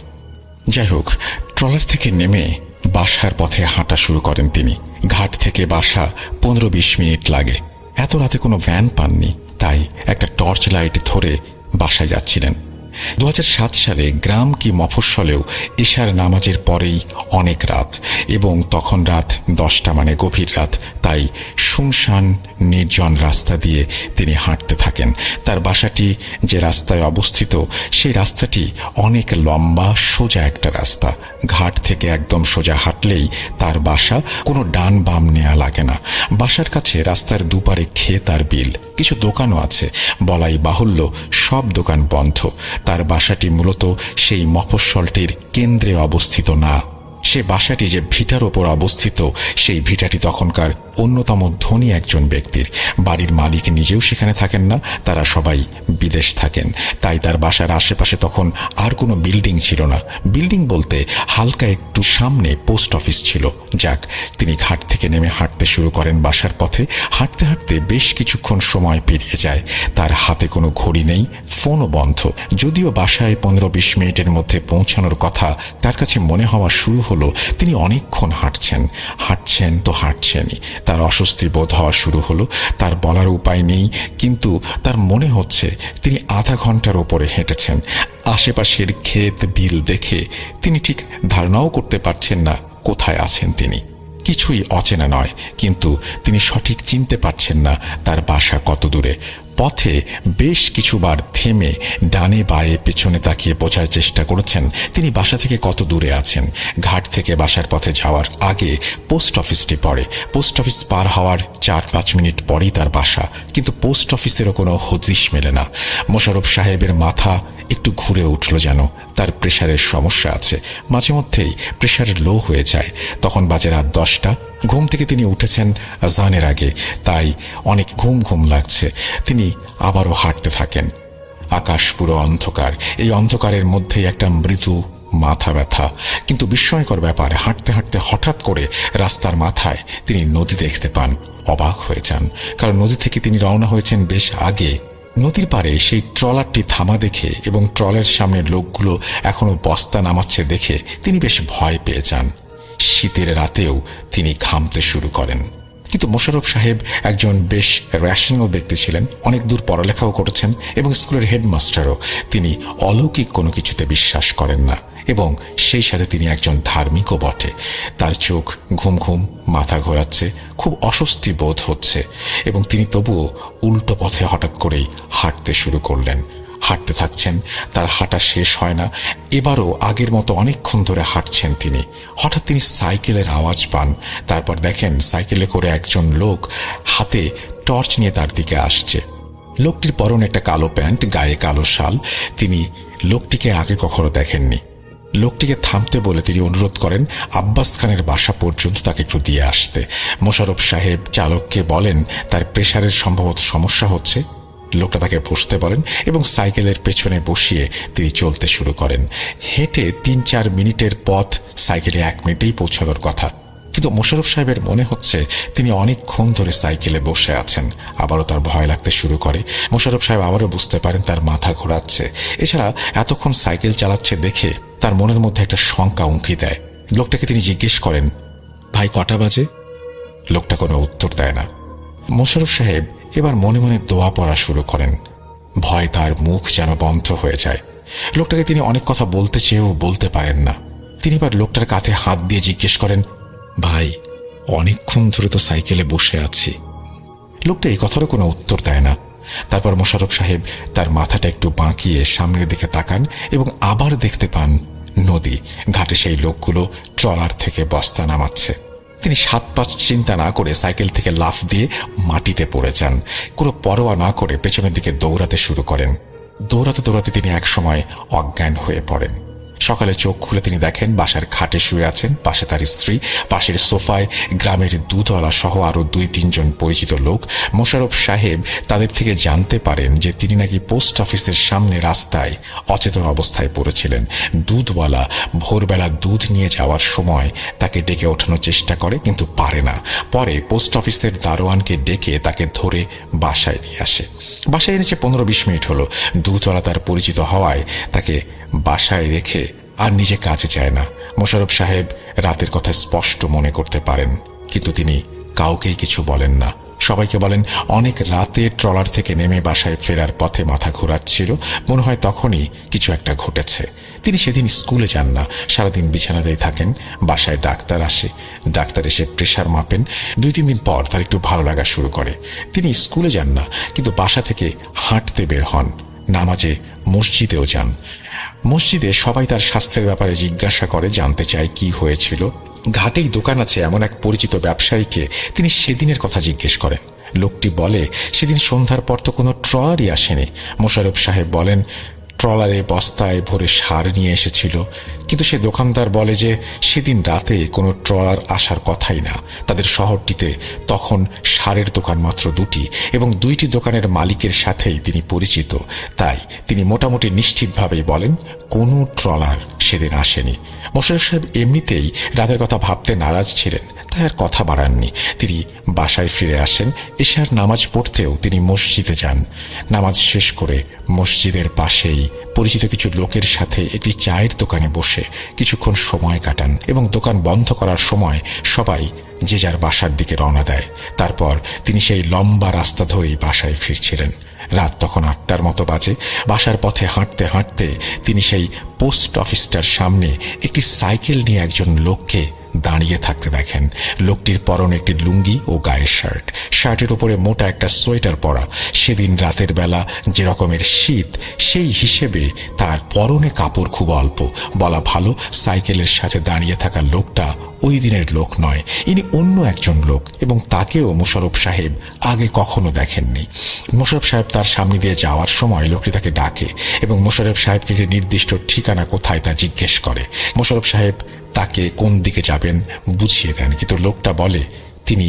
যাই হোক, ট্রলার থেকে নেমে বাসার পথে হাঁটা শুরু করেন তিনি। ঘাট থেকে বাসা 15-20 মিনিট লাগে। এত রাতে কোনো ভ্যান পাননি, তাই একটা টর্চ লাইট ধরে বাসায় যাচ্ছিলেন। 2007 সালে গ্রাম কি মফস্বলেও ইশার নামাজের পরেই অনেক রাত, এবং তখন রাত 10টা মানে গভীর রাত। তাই শুনশান নির্জন রাস্তা দিয়ে তিনি হাঁটতে থাকেন। তার বাসাটি যে রাস্তায় অবস্থিত, সেই রাস্তাটি অনেক লম্বা সোজা একটা রাস্তা। ঘাট থেকে একদম সোজা হাঁটলেই তার বাসা, কোনো ডান বাম নেওয়া লাগে না। বাসার কাছে রাস্তার দুপারে ক্ষেত আর বিল, কিছু দোকানও আছে। বলাই বাহুল্য সব দোকান বন্ধ। তার বাসাটি মূলত সেই মফস্বলটির কেন্দ্রে অবস্থিত না। সে বাসাটি যে ভিটার ওপর অবস্থিত, সেই ভিটাটি তখনকার অন্যতম ধনী একজন ব্যক্তির। বাড়ির মালিক নিজেও সেখানে থাকেন না, তারা সবাই বিদেশ থাকেন। তাই তার বাসার আশেপাশে তখন আর কোনো বিল্ডিং ছিল না। বিল্ডিং বলতে হালকা একটু সামনে পোস্ট অফিস ছিল। যাক, তিনি ঘাট থেকে নেমে হাঁটতে শুরু করেন বাসার পথে। হাঁটতে হাঁটতে বেশ কিছুক্ষণ সময় পেরিয়ে যায়। তার হাতে কোনো ঘড়ি নেই, ফোনও বন্ধ। যদিও বাসায় 15-20 মিনিটের মধ্যে পৌঁছানোর কথা, তার কাছে মনে হওয়া শুরু হলো তিনি অনেকক্ষণ হাঁটছেন তো হাঁটছেনই। তার অস্বস্তি বোধ হওয়া শুরু হলো। তার বলার উপায় নেই, কিন্তু তার মনে হচ্ছে তিনি আধা ঘন্টার ওপরে হেঁটেছেন। আশেপাশের ক্ষেত বিল দেখে তিনি ঠিক ধারণাও করতে পারছেন না কোথায় আছেন তিনি। কিছুই অচেনা নয়, কিন্তু তিনি সঠিক চিনতে পারছেন না তার বাসা কত দূরে। পথে বেশ কিছুবার থেমে ডানে বায়ে পেছনে তাকিয়ে বোঝার চেষ্টা করেছেন তিনি বাসা থেকে কত দূরে আছেন। ঘাট থেকে বাসার পথে যাওয়ার আগে পোস্ট অফিসটি পড়ে। পোস্ট অফিস পার হওয়ার 4-5 মিনিট পরেই তার বাসা, কিন্তু পোস্ট অফিসেরও কোনো হদিশ মেলে না। মোশাররফ সাহেবের মাথা একটু ঘুরে উঠল, যেন তার প্রেশারের সমস্যা আছে। মাঝে মধ্যেই প্রেশার লো হয়ে যায়। তখন বাজে রাত 10টা। ঘুম থেকে তিনি উঠেছেন আজানের আগে, তাই অনেক ঘুম ঘুম লাগছে। তিনি আবারও হাঁটতে থাকেন। আকাশ পুরো অন্ধকার। এই অন্ধকারের মধ্যেই একটা মৃদু মাথা ব্যথা। কিন্তু বিস্ময়কর ব্যাপার, হাঁটতে হাঁটতে হঠাৎ করে রাস্তার মাথায় তিনি নদী দেখতে পান। অবাক হয়ে যান, কারণ নদী থেকে তিনি রওনা হয়েছেন বেশ আগে। নদীর পাড়ে সেই ট্রলারটি থামা দেখে এবং ট্রলারের সামনে লোকগুলো এখনো বস্তা নামাচ্ছে দেখে তিনি বেশ ভয় পেয়ে যান। শীতের রাতেও তিনি ঘামতে শুরু করেন। কিন্তু মোশাররফ সাহেব একজন বেশ র্যাশনাল ব্যক্তি ছিলেন, অনেক দূর পড়ালেখাও করেছেন এবং স্কুলের হেডমাস্টারও। তিনি অলৌকিক কোনো কিছুতে বিশ্বাস করেন না। এবং সেই সাথে তিনি একজন ধার্মিকও বটে। তার চোখ ঘুম ঘুম, মাথা ঘোরাচ্ছে, খুব অস্বস্তি বোধ হচ্ছে এবং তিনি তবুও উল্টো পথে হঠাৎ করেই হাঁটতে শুরু করলেন। হাঁটতে থাকছেন, তার হাঁটা শেষ হয় না। এবারও আগের মতো অনেকক্ষণ ধরে হাঁটছেন তিনি। হঠাৎ তিনি সাইকেলের আওয়াজ পান। তারপর দেখেন সাইকেলে করে একজন লোক হাতে টর্চ নিয়ে তার দিকে আসছে। লোকটির পরনে একটা কালো প্যান্ট, গায়ে কালো শাল। তিনি লোকটিকে আগে কখনো দেখেননি। লোকটিকে থামতে বলে তিনি অনুরোধ করেন আব্বাস খানের বাসা পর্যন্ত তাকে একটু দিয়ে আসতে। মোশাররফ সাহেব চালককে বলেন তার প্রেসারের সম্ভবত সমস্যা হচ্ছে। লোকটা তাকে বসতে বলেন এবং সাইকেলের পেছনে বসিয়ে তিনি চলতে শুরু করেন। হেঁটে ৩-৪ মিনিটের পথ সাইকেলে 1 মিনিটেই পৌঁছানোর কথা, কিন্তু মোশাররফ সাহেবের মনে হচ্ছে তিনি অনেকক্ষণ ধরে সাইকেলে বসে আছেন। আবারও তার ভয় লাগতে শুরু করে। মোশাররফ সাহেব আবারও বুঝতে পারেন তার মাথা ঘোরাচ্ছে। এছাড়া এতক্ষণ সাইকেল চালাচ্ছে দেখে তার মনের মধ্যে একটা শঙ্কা উঁকি দেয়। লোকটাকে তিনি জিজ্ঞেস করেন, ভাই কটা বাজে? লোকটা কোনো উত্তর দেয় না। মোশাররফ সাহেব এবার মনে মনে দোয়া পড়া শুরু করেন। ভয় তার মুখ যেন বন্ধ হয়ে যায়। লোকটাকে তিনি অনেক কথা বলতে চেয়েও বলতে পারেন না। তিনি এবার লোকটার কাঁধে হাত দিয়ে জিজ্ঞেস করেন, ভাই অনেকক্ষণ ধরে তো সাইকেলে বসে আছি। লোকটা এই কথারও কোনো উত্তর দেয় না। তারপর মোশাররফ সাহেব তার মাথাটা একটু বাঁকিয়ে সামনের দিকে তাকান এবং আবার দেখতে পান নদী। ঘাটে সেই লোকগুলো ট্রলার থেকে বস্তা নামাচ্ছে। তিনি 7-5 চিন্তা না করে সাইকেল থেকে লাফ দিয়ে মাটিতে পড়ে যান। কোনো পরোয়া না করে পেছনের দিকে দৌড়াতে শুরু করেন। দৌড়াতে দৌড়াতে তিনি একসময় অজ্ঞান হয়ে পড়েন। সকালে চোখ খুলে তিনি দেখেন বাসার খাটে শুয়ে আছেন, পাশে তার স্ত্রী, পাশের সোফায় গ্রামের দুধওয়ালা সহ আরো 2-3 জন পরিচিত লোক। মোশাররফ সাহেব তাদের থেকে জানতে পারেন যে তিনি নাকি পোস্ট অফিসের সামনে রাস্তায় অচেতন অবস্থায় পড়েছিলেন। দুধওয়ালা ভোরবেলা দুধ নিয়ে যাওয়ার সময় তাকে ডেকে ওঠানোর চেষ্টা করে, কিন্তু পারে না। পরে পোস্ট অফিসের দারোয়ানকে ডেকে তাকে ধরে বাসায় নিয়ে আসে। বাসায় এনেছে 15-20 মিনিট হলো। দুধওয়ালা তার পরিচিত হওয়ায় তাকে বাসায় রেখে আর নিজে কাজে যায় না। মোশাররফ সাহেব রাতের কথা স্পষ্ট মনে করতে পারেন, কিন্তু তিনি কাউকেই কিছু বলেন না। সবাইকে বলেন অনেক রাতে ট্রলার থেকে নেমে বাসায় ফেরার পথে মাথা ঘোরাচ্ছিল, মনে হয় তখনই কিছু একটা ঘটেছে। তিনি সেদিন স্কুলে যান না, সারাদিন বিছানাতেই থাকেন। বাসায় ডাক্তার আসে, ডাক্তার এসে প্রেশার মাপেন। 2-3 দিন পর তার একটু ভালো লাগা শুরু করে। তিনি স্কুলে যান না, কিন্তু বাসা থেকে হাঁটতে বের হন, নামাজে মসজিদেও যান। মসজিদে সবাই তার স্বাস্থ্যের ব্যাপারে জিজ্ঞাসা করে, জানতে চায় কি হয়েছিল। ঘাটেই দোকান আছে এমন এক পরিচিত ব্যবসায়ীকে তিনি সেদিনের কথা জিজ্ঞেস করেন। লোকটি বলে সেদিন সন্ধ্যার পর তো কোনো ট্রলারই আসেনি। মোশাররফ সাহেব বলেন ট্রলারে বস্তায় ভরে সার নিয়ে এসেছিল, কিন্তু সে দোকানদার বলে যে সেদিন রাতে কোনো ট্রলার আসার কথাই না। তাদের শহরটিতে তখন সারের দোকান মাত্র 2টি এবং 2টি দোকানের মালিকের সাথেই তিনি পরিচিত। তাই তিনি মোটামুটি নিশ্চিতভাবেই বলেন কোনো ট্রলার সেদিন আসেনি। মোশাররফ সাহেব এমনিতেই রাতের কথা ভাবতে নারাজ ছিলেন, তাই আর কথা বাড়াননি। তিনি বাসায় ফিরে আসেন। এশার নামাজ পড়তেও তিনি মসজিদে যান। নামাজ শেষ করে মসজিদের পাশেই পরিচিত কিছু লোকের সাথে একটি চায়ের দোকানে বসে কিছুক্ষণ সময় কাটান এবং দোকান বন্ধ করার সময় সবাই যে যার বাসার দিকে রওনা দেয়। তারপর তিনি সেই লম্বা রাস্তা ধরেই বাসায় ফিরছিলেন। রাত তখন 8টার মতো বাজে। বাসার পথে হাঁটতে হাঁটতে তিনি সেই পোস্ট অফিসটার সামনে একটি সাইকেল নিয়ে একজন লোককে দাঁড়িয়ে থাকতে দেখেন। লোকটির পরনে একটি লুঙ্গি ও গায়ের শার্ট, শার্টের উপরে মোটা একটা সোয়েটার পরা। সেদিন রাতের বেলা যে রকমের শীত, সেই হিসেবে তার পরনে কাপড় খুব অল্প। বলা ভালো সাইকেলের সাথে দাঁড়িয়ে থাকা লোকটা ওই দিনের লোক নয়, ইনি অন্য একজন লোক এবং তাকেও মোশাররফ সাহেব আগে কখনো দেখেননি। মোশাররফ সাহেব তার সামনে দিয়ে যাওয়ার সময় লোকটি তাকে ডাকে এবং মোশাররফ সাহেবকে একটি নির্দিষ্ট ঠিকানা কোথায় তা জিজ্ঞেস করে। মোশাররফ সাহেব তাকে কোন দিকে যাবেন বুঝিয়ে দেন, কিন্তু লোকটা বলে তিনি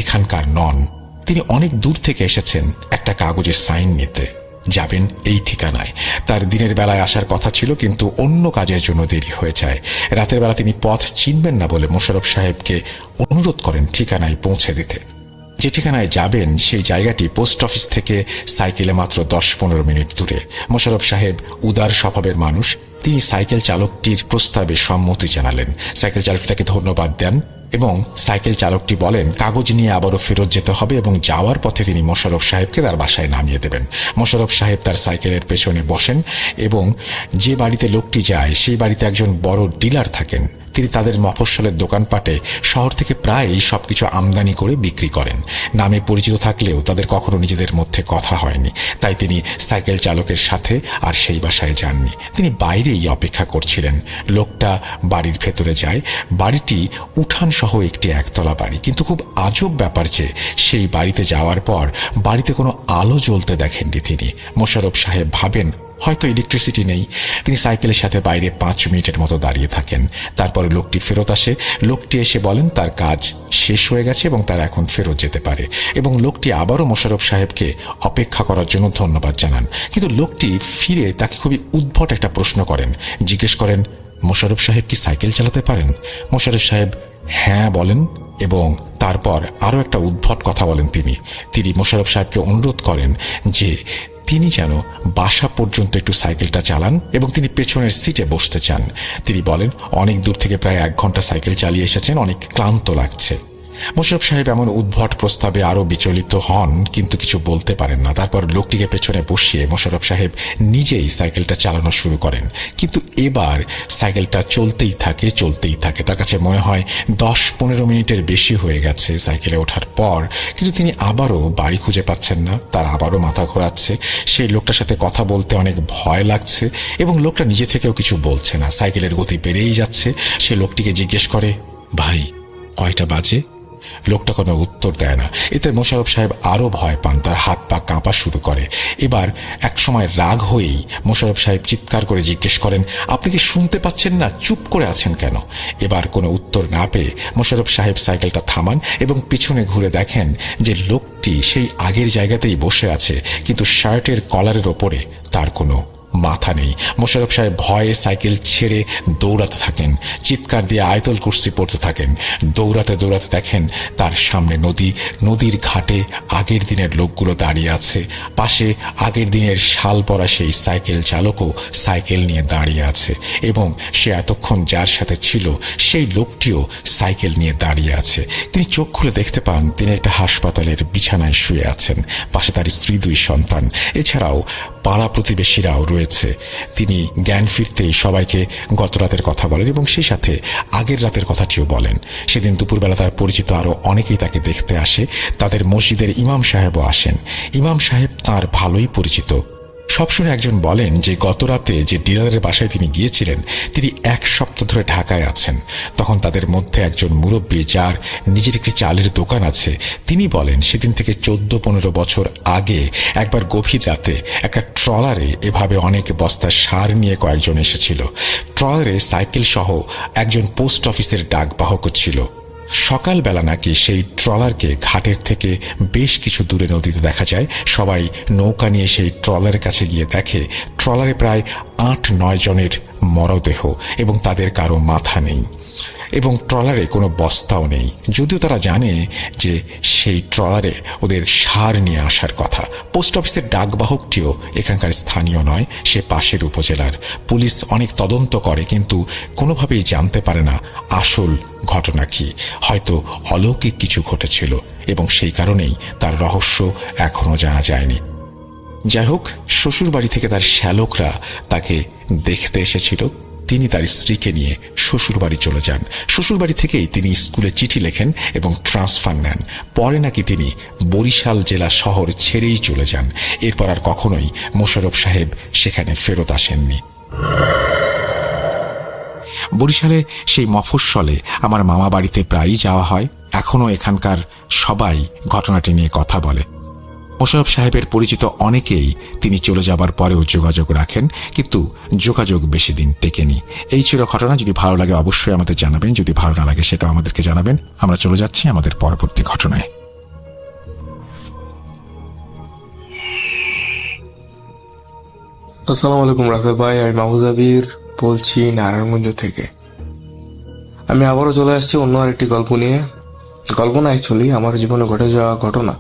এখানকার নন। তিনি অনেক দূর থেকে এসেছেন একটা কাগজের সাইন নিতে, যাবেন এই ঠিকানায়। তার দিনের বেলায় আসার কথা ছিল, কিন্তু অন্য কাজের জন্য দেরি হয়ে যায়। রাতের বেলা তিনি পথ চিনবেন না বলে মোশাররফ সাহেবকে অনুরোধ করেন ঠিকানায় পৌঁছে দিতে। যে ঠিকানায় যাবেন সেই জায়গাটি পোস্ট অফিস থেকে সাইকেলে মাত্র 10-15 মিনিট দূরে। মোশাররফ সাহেব উদার স্বভাবের মানুষ। তিনি সাইকেল চালকটির প্রস্তাবে সম্মতি জানালেন। সাইকেল চালক তাকে ধন্যবাদ দেন এবং সাইকেল চালকটি বলেন কাগজ নিয়ে আবারও ফেরত যেতে হবে এবং যাওয়ার পথে তিনি মোশাররফ সাহেবকে তার বাসায় নামিয়ে দেবেন। মোশাররফ সাহেব তার সাইকেলের পেছনে বসেন এবং যে বাড়িতে লোকটি যায় সেই বাড়িতে একজন বড় ডিলার থাকেন। তিনি তাদের মফস্বলের দোকানপাটে শহর থেকে প্রায়ই সবকিছু আমদানি করে বিক্রি করেন। নামে পরিচিত থাকলেও তাদের কখনো নিজেদের মধ্যে কথা হয়নি, তাই তিনি সাইকেল চালকের সাথে আর সেই বাসায় যাননি। তিনি বাইরেই অপেক্ষা করছিলেন। লোকটা বাড়ির ভেতরে যায়। বাড়িটি উঠান সহ একটি একতলা বাড়ি, কিন্তু খুব আজব ব্যাপার যে সেই বাড়িতে যাওয়ার পর বাড়িতে কোনো আলো জ্বলতে দেখেননি তিনি। মোশাররফ সাহেব ভাবেন হয়তো ইলেকট্রিসিটি নেই। তিনি সাইকেলের সাথে বাইরে 5 মিনিটের মতো দাঁড়িয়ে থাকেন। তারপরে লোকটি ফেরত আসে। লোকটি এসে বলেন তার কাজ শেষ হয়ে গেছে এবং তারা এখন ফেরত যেতে পারে, এবং লোকটি আবারও মোশাররফ সাহেবকে অপেক্ষা করার জন্য ধন্যবাদ জানান। কিন্তু লোকটি ফিরে তাকে খুবই উদ্ভট একটা প্রশ্ন করেন। জিজ্ঞেস করেন মোশাররফ সাহেব কি সাইকেল চালাতে পারেন? মোশাররফ সাহেব হ্যাঁ বলেন এবং তারপর আরও একটা উদ্ভট কথা বলেন। তিনি মোশাররফ সাহেবকে অনুরোধ করেন যে তিনি যেন বাসা পর্যন্ত একটু সাইকেলটা চালান এবং তিনি পেছনের সিটে বসতে চান। তিনি বলেন অনেক দূর থেকে প্রায় 1 ঘন্টা সাইকেল চালিয়ে এসেছেন, অনেক ক্লান্ত লাগছে। মোশাররফ সাহেব এমন উদ্ভট প্রস্তাবে আরও বিচলিত হন, কিন্তু কিছু বলতে পারেন না। তারপর লোকটিকে পেছনে বসিয়ে মোশাররফ সাহেব নিজেই সাইকেলটা চালানো শুরু করেন। কিন্তু এবার সাইকেলটা চলতেই থাকে। তার কাছে মনে হয় 10-15 মিনিটের বেশি হয়ে গেছে সাইকেলে ওঠার পর, কিন্তু তিনি আবারও বাড়ি খুঁজে পাচ্ছেন না। তার আবারও মাথা ঘোরাচ্ছে। সেই লোকটার সাথে কথা বলতে অনেক ভয় লাগছে এবং লোকটা নিজে থেকেও কিছু বলছে না। সাইকেলের গতি বেড়েই যাচ্ছে। সে লোকটিকে জিজ্ঞেস করে ভাই কয়টা বাজে? লোকটা কোনো উত্তর দেয় না। এতে মোশাররফ সাহেব আরও ভয় পান। তার হাত পা কাঁপা শুরু করে। এবার এক সময় রাগ হয়েই মোশাররফ সাহেব চিৎকার করে জিজ্ঞেস করেন আপনি কি শুনতে পাচ্ছেন না? চুপ করে আছেন কেন? এবার কোনো উত্তর না পেয়ে মোশাররফ সাহেব সাইকেলটা থামান এবং পিছনে ঘুরে দেখেন যে লোকটি সেই আগের জায়গাতেই বসে আছে, কিন্তু শার্টের কলারের ওপরে তার কোনো মাথা নেই। মোশাররফ সাহেব ভয়ে সাইকেল ছেড়ে দৌড়াতে থাকেন। চিৎকার দিয়ে আয়তুল কুরসি পড়তে থাকেন। দৌড়াতে দেখেন তার সামনে নদীর ঘাটে আগের দিনের লোকগুলো দাঁড়িয়ে আছে। পাশে আগের দিনের শাল পরা সেই সাইকেল চালকও সাইকেল নিয়ে দাঁড়িয়ে আছে এবং সে এতক্ষণ যার সাথে ছিল সেই লোকটিও সাইকেল নিয়ে দাঁড়িয়ে আছে। তিনি চোখ খুলে দেখতে পান তিনি একটা হাসপাতালের বিছানায় শুয়ে আছেন। পাশে তার স্ত্রী, 2 সন্তান, এছাড়াও পাড়া প্রতিবেশীরাও রয়েছে। তিনি জ্ঞান ফিরতেই সবাইকে গত রাতের কথা বলেন এবং সেই সাথে আগের রাতের কথাটিও বলেন। সেদিন দুপুরবেলা তার পরিচিত আরও অনেকেই তাকে দেখতে আসে। তাদের মসজিদের ইমাম সাহেবও আসেন। ইমাম সাহেব তার ভালোই পরিচিত। সব শুনে একজন বলেন যে গত রাতে যে ডিলারের বাসায় তিনি গিয়েছিলেন তিনি 1 সপ্তাহ ধরে ঢাকায় আছেন। তখন তাদের মধ্যে একজন মুরব্বী যার নিজের একটি চালের দোকান আছে, তিনি বলেন সেদিন থেকে 14-15 বছর আগে একবার গভীর রাতে একটা ট্রলারে এভাবে অনেক বস্তা সার নিয়ে কয়েকজন এসেছিল। ট্রলারে সাইকেল সহ একজন পোস্ট অফিসের ডাকবাহকও ছিল। সকালবেলা নাকি সেই ট্রলারকে ঘাটের থেকে বেশ কিছু দূরে নদীতে দেখা যায়। সবাই নৌকা নিয়ে সেই ট্রলারের কাছে গিয়ে দেখে ট্রলারে প্রায় 8-9 জনের মরদেহ এবং তাদের কারো মাথা নেই এবং ট্রলারে কোনো বস্তাও নেই। যদিও তারা জানে যে সেই ট্রলারে ওদের সার নিয়ে আসার কথা। পোস্ট অফিসের ডাকবাহকটিও এখানকার স্থানীয় নয়, সে পাশের উপজেলার। পুলিশ অনেক তদন্ত করে কিন্তু কোনোভাবেই জানতে পারে না আসল ঘটনা কি। হয়তো অলৌকিক কিছু ঘটেছিল এবং সেই কারণেই তার রহস্য এখনো জানা যায়নি। যাই হোক, শ্বশুর বাড়ি থেকে তার শ্যালকরা তাকে দেখতে এসেছিল। তিনি তার স্ত্রীকে নিয়ে শ্বশুর বাড়ি চলে যান। শ্বশুর বাড়ি থেকেই তিনি স্কুলে চিঠি লেখেন এবং ট্রান্সফার নেন। পরে নাকি তিনি বরিশাল জেলা শহর ছেড়েই চলে যান। এরপর আর কখনোই মোশাররফ সাহেব সেখানে ফেরত আসেননি। বরিশালে সেই মফস্বলে আমার মামা বাড়িতে প্রায়ই যাওয়া হয়। এখনও এখানকার সবাই ঘটনাটি নিয়ে কথা বলে। মোশাররফ সাহেবের পরিচিত অনেকেই তিনি চলে যাবার পরেও যোগাযোগ রাখেন, কিন্তু যোগাযোগ বেশি দিন টেকেনি। এই ছিল ঘটনা। যদি ভালো লাগে অবশ্যই আমাদের জানাবেন, যদি ভালো না লাগে সেটাও আমাদেরকে জানাবেন। আমরা চলে যাচ্ছি আমাদের পরবর্তী ঘটনায়। আসসালামু আলাইকুম রাসেল ভাই, আমি মাহফুজ আবির বলছি নারায়ণগঞ্জ থেকে। আমি আবারও চলে আসছি অন্য আরেকটি গল্প নিয়ে। গল্প না, অ্যাকচুয়ালি আমার জীবনে ঘটে যাওয়া ঘটনা।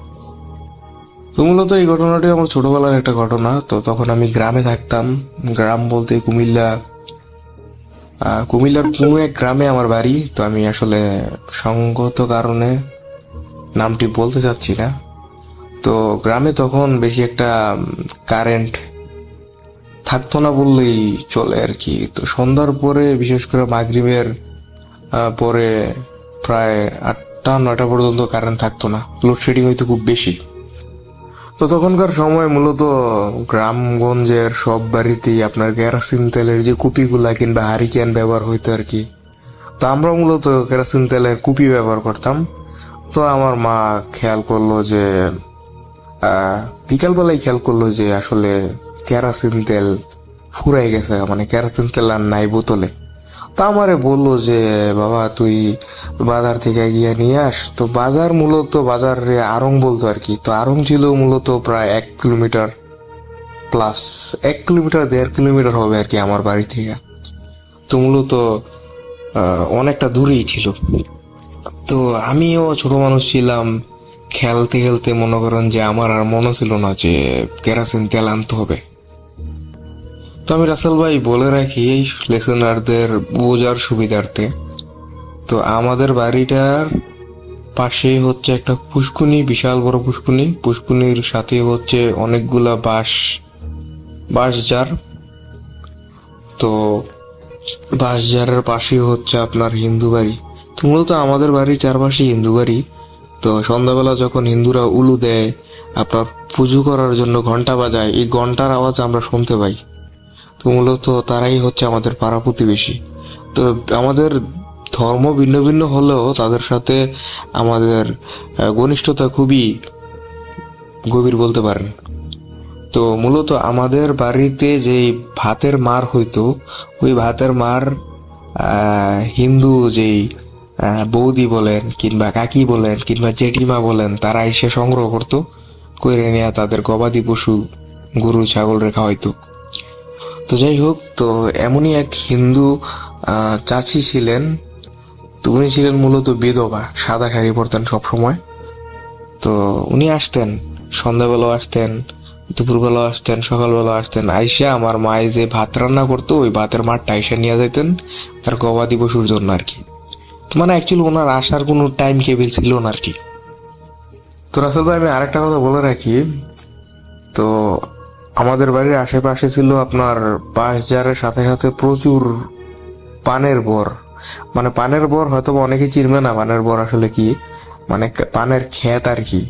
তো মূলত এই ঘটনাটি আমার ছোটবেলার একটা ঘটনা। তো তখন আমি গ্রামে থাকতাম। গ্রাম বলতে কুমিল্লা কুমিল্লার কোনো এক গ্রামে আমার বাড়ি। তো আমি আসলে সঙ্গত কারণে নামটি বলতে চাচ্ছি না। তো গ্রামে তখন বেশি একটা কারেন্ট থাকতো না বললেই চলে আর কি। তো সন্ধ্যার পরে বিশেষ করে মাগরিবের পরে প্রায় 8টা 9টা পর্যন্ত কারেন্ট থাকতো না, লোডশেডিং হইতো খুব বেশি। তো তখনকার সময় মূলত গ্রামগঞ্জের সব বাড়িতেই আপনার কেরোসিন তেলের যে কুপিগুলা কিংবা হারিকেন ব্যবহার হইতো আর কি। তো আমরা মূলত কেরোসিন তেলের কুপি ব্যবহার করতাম। তো আমার মা খেয়াল করলো যে বিকালবেলায় খেয়াল করলো যে আসলে কেরোসিন তেল ফুরাই গেছে, মানে কেরোসিন তেল আর নাই বোতলে। তো আমারে বললো যে বাবা তুই বাজার থেকে গিয়ে নিয়ে আস। তো বাজার মূলত বাজারে আড়ং বলতো আর কি। তো আড়ং ছিল মূলত প্রায় 1 কিলোমিটার প্লাস, 1 কিলোমিটার 1.5 কিলোমিটার হবে আর কি আমার বাড়ি থেকে। তো মূলত অনেকটা দূরেই ছিল। তো আমিও ছোট মানুষ ছিলাম, খেলতে খেলতে মনে করেন যে আমার আর মনে ছিল না যে কেরোসিন তেল আনতে হবে। তো আমি রাসেল ভাই বলে রাখি এই লিসেনারদের বোঝার সুবিধার্থে, তো আমাদের বাড়িটার পাশেই হচ্ছে একটা পুষ্কুনি, বিশাল বড় পুষ্কুনি। পুষ্কুনির সাথে হচ্ছে অনেকগুলা বাঁশঝাড়। তো বাঁশঝাড়ের পাশেই হচ্ছে আপনার হিন্দু বাড়ি। তো মূলত আমাদের বাড়ির চারপাশে হিন্দু বাড়ি। তো সন্ধ্যাবেলা যখন হিন্দুরা উলু দেয়, আপনার পুজো করার জন্য ঘন্টা বাজায়, এই ঘন্টার আওয়াজ আমরা শুনতে পাই। তো মূলত তারাই হচ্ছে আমাদের পাড়া প্রতিবেশী। তো আমাদের ধর্ম ভিন্ন ভিন্ন হলেও তাদের সাথে আমাদের ঘনিষ্ঠতা খুবই গভীর বলতে পারেন। তো মূলত আমাদের বাড়িতে যেই ভাতের মার হইতো, ওই ভাতের মার হিন্দু যেই বৌদি বলেন কিংবা কাকি বলেন কিংবা জেঠিমা বলেন, তারা এসে সংগ্রহ করতো, করে নিয়ে তাদের গবাদি পশু গরু ছাগল রেখা হইতো। তো যাই হোক, তো এমনই এক হিন্দু চাচি ছিলেন। তো উনি ছিলেন মূলত বিধবা, সাদা শাড়ি পরতেন সবসময়। তো উনি আসতেন, সন্ধ্যাবেলাও আসতেন, দুপুরবেলাও আসতেন, সকালবেলাও আসতেন। আইসা আমার মায়ে যে ভাত রান্না করতো ওই ভাতের মাঠটা আইসা নিয়ে যেতেন তার গবাদি পশুর জন্য আর কি। তো মানে অ্যাকচুয়ালি ওনার আসার কোনো টাইম টেবিল ছিল না আর কি। তো রাসেল ভাই আমি আরেকটা কথা বলে রাখি, তো আমাদের বাড়ির আশেপাশে ছিল আপনার বাঁশঝাড়ের সাথে সাথে প্রচুর পানের বর। মানে পানের বর হয়তো অনেকে চিনবে না, পানের বর আসলে কি, মানে পানের ক্ষেত আর কি।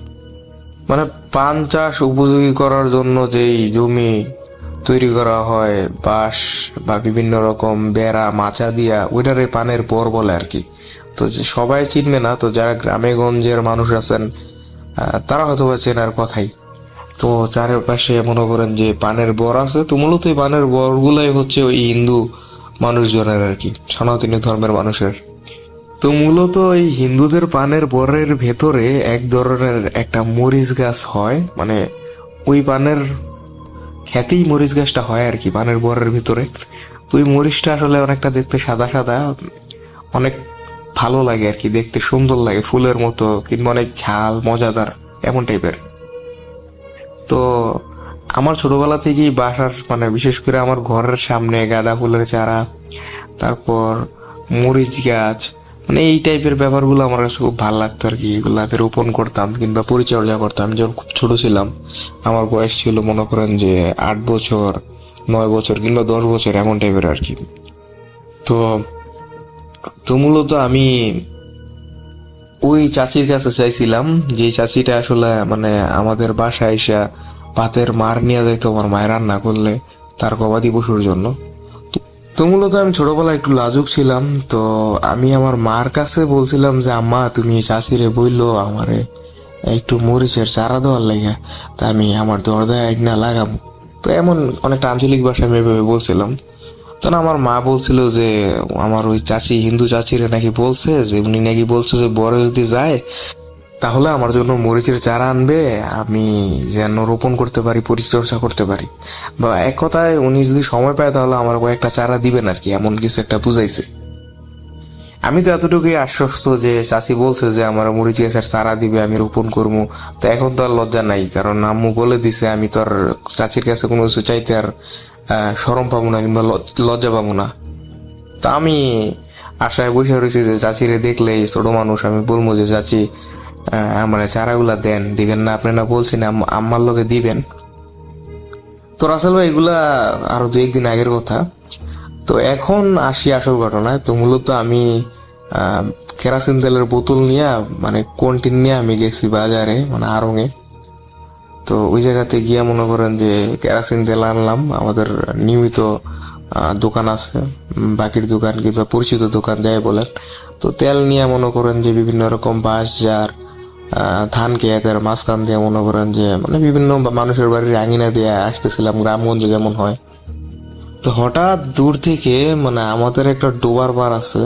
মানে পান চাষ উপযোগী করার জন্য যেই জমি তৈরি করা হয় বাঁশ বা বিভিন্ন রকম বেড়া মাচা দিয়া, ওইটারে পানের বর বলে আর কি। তো যে সবাই চিনবে না, তো যারা গ্রামে গঞ্জের মানুষ আছেন তারা হয়তো বা চেনার কথাই। তো চারপাশে মনে করেন যে পানের বর আছে। তো মূলত এই পানের বরগুলাই হচ্ছে ওই হিন্দু মানুষজনের আর কি, সনাতনী ধর্মের মানুষের। তো মূলত এই হিন্দুদের পানের বরের ভেতরে এক ধরনের একটা মরিচ গাছ হয়, মানে ওই পানের খেতেই মরিচ গাছটা হয় আর কি পানের বরের ভিতরে। তো ওই মরিচটা আসলে অনেকটা দেখতে সাদা সাদা, অনেক ভালো লাগে আর কি, দেখতে সুন্দর লাগে, ফুলের মতো কিংবা অনেক ঝাল মজাদার এমন টাইপের। তো আমার ছোটবেলা থেকেই বাসার মানে বিশেষ করে আমার ঘরের সামনে গাঁদা ফুলের চারা, তারপর মরিচ গাছ, মানে এই টাইপের ব্যাপারগুলো আমার কাছে খুব ভালো লাগতো আর কি। এগুলো আমি রোপণ করতাম কিংবা পরিচর্যা করতাম। যখন খুব ছোট ছিলাম, আমার বয়স ছিল মনে করেন যে 8 বছর 9 বছর কিংবা 10 বছর এমন টাইপের আর কি। তো তো মূলত আমি ওই চাচির কাছে চাইছিলাম, যে চাচিটা আসলে মানে আমাদের বাসায় এসে ভাতের মার নিয়ে যাইতো আমার মায়ের রান্না করলে তার গবাদি পশুর জন্য। তো মূলত আমি ছোটবেলায় একটু লাজুক ছিলাম। তো আমি আমার মার কাছে বলছিলাম যে আম্মা তুমি চাচিরে বললো আমারে একটু মরিচের চারা দেওয়ার লাগে, তা আমি আমার দরজায় একনা লাগাবো। তো এমন অনেকটা আঞ্চলিক ভাষায় আমি এভাবে বলছিলাম। তখন আমার মা বলছিল যে আমার ওই চাচি, হিন্দু চাচিরে নাকি বলছে যে উনি নাকি বলছে যে বড় যদি যায় তাহলে আমার জন্য মরিচের চারা আনবে, আমি যেন রোপণ করতে পারি, পরিচর্যা করতে পারি, বা এক কথায় উনি যদি সময় পায় তাহলে আমার কয়েকটা চারা দিবেন আর কি, এমন কিছু একটা বুঝাইছে। আমি তো এতটুকুই আশ্বস্ত যে চাচি বলছে যে আমার মরিচ গাছের চারা দিবে, আমি রোপণ করবো। তো এখন তো আর লজ্জা নাই, কারণ আম্মু বলে দিছে, আমি তো আর চাচির কাছে কোনো কিছু চাইতে আর শরম পাবো না কিংবা লজ্জা পাবো না। তো তা আমি আশায় বসে রয়েছি যে চাচিরে দেখলেই ছোট মানুষ আমি বলবো যে চাচি আমার চারাগুলা দিবেন না আপনি না বলছেন আম্মার লোকে দিবেন। তো রাসেল ভাই এগুলা আরো 2-1 দিন আগের কথা। তো এখন আসি আসল ঘটনায়। তো মূলত আমি কেরাসিন তেলের বোতল নিয়ে মানে কন্টিন নিয়ে আমি গেছি বাজারে মানে আড়ঙে। তো ওই জায়গাতে গিয়ে মনে করেন যে কেরাসিন তেল আনলাম। আমাদের নিয়মিত দোকান আছে, বাকির দোকান কিংবা পরিচিত দোকান যাই বলেন। তো তেল নিয়ে মনে করেন যে বিভিন্ন রকম বাঁশ জার ধান খেতের মাঝখান দিয়ে মনে করেন যে মানে বিভিন্ন মানুষের বাড়ির আঙিনা দিয়ে আসতেছিলাম, গ্রামগঞ্জে যেমন হয়। তো হঠাৎ দূর থেকে মানে আমাদের একটা ডোবার বার আছে,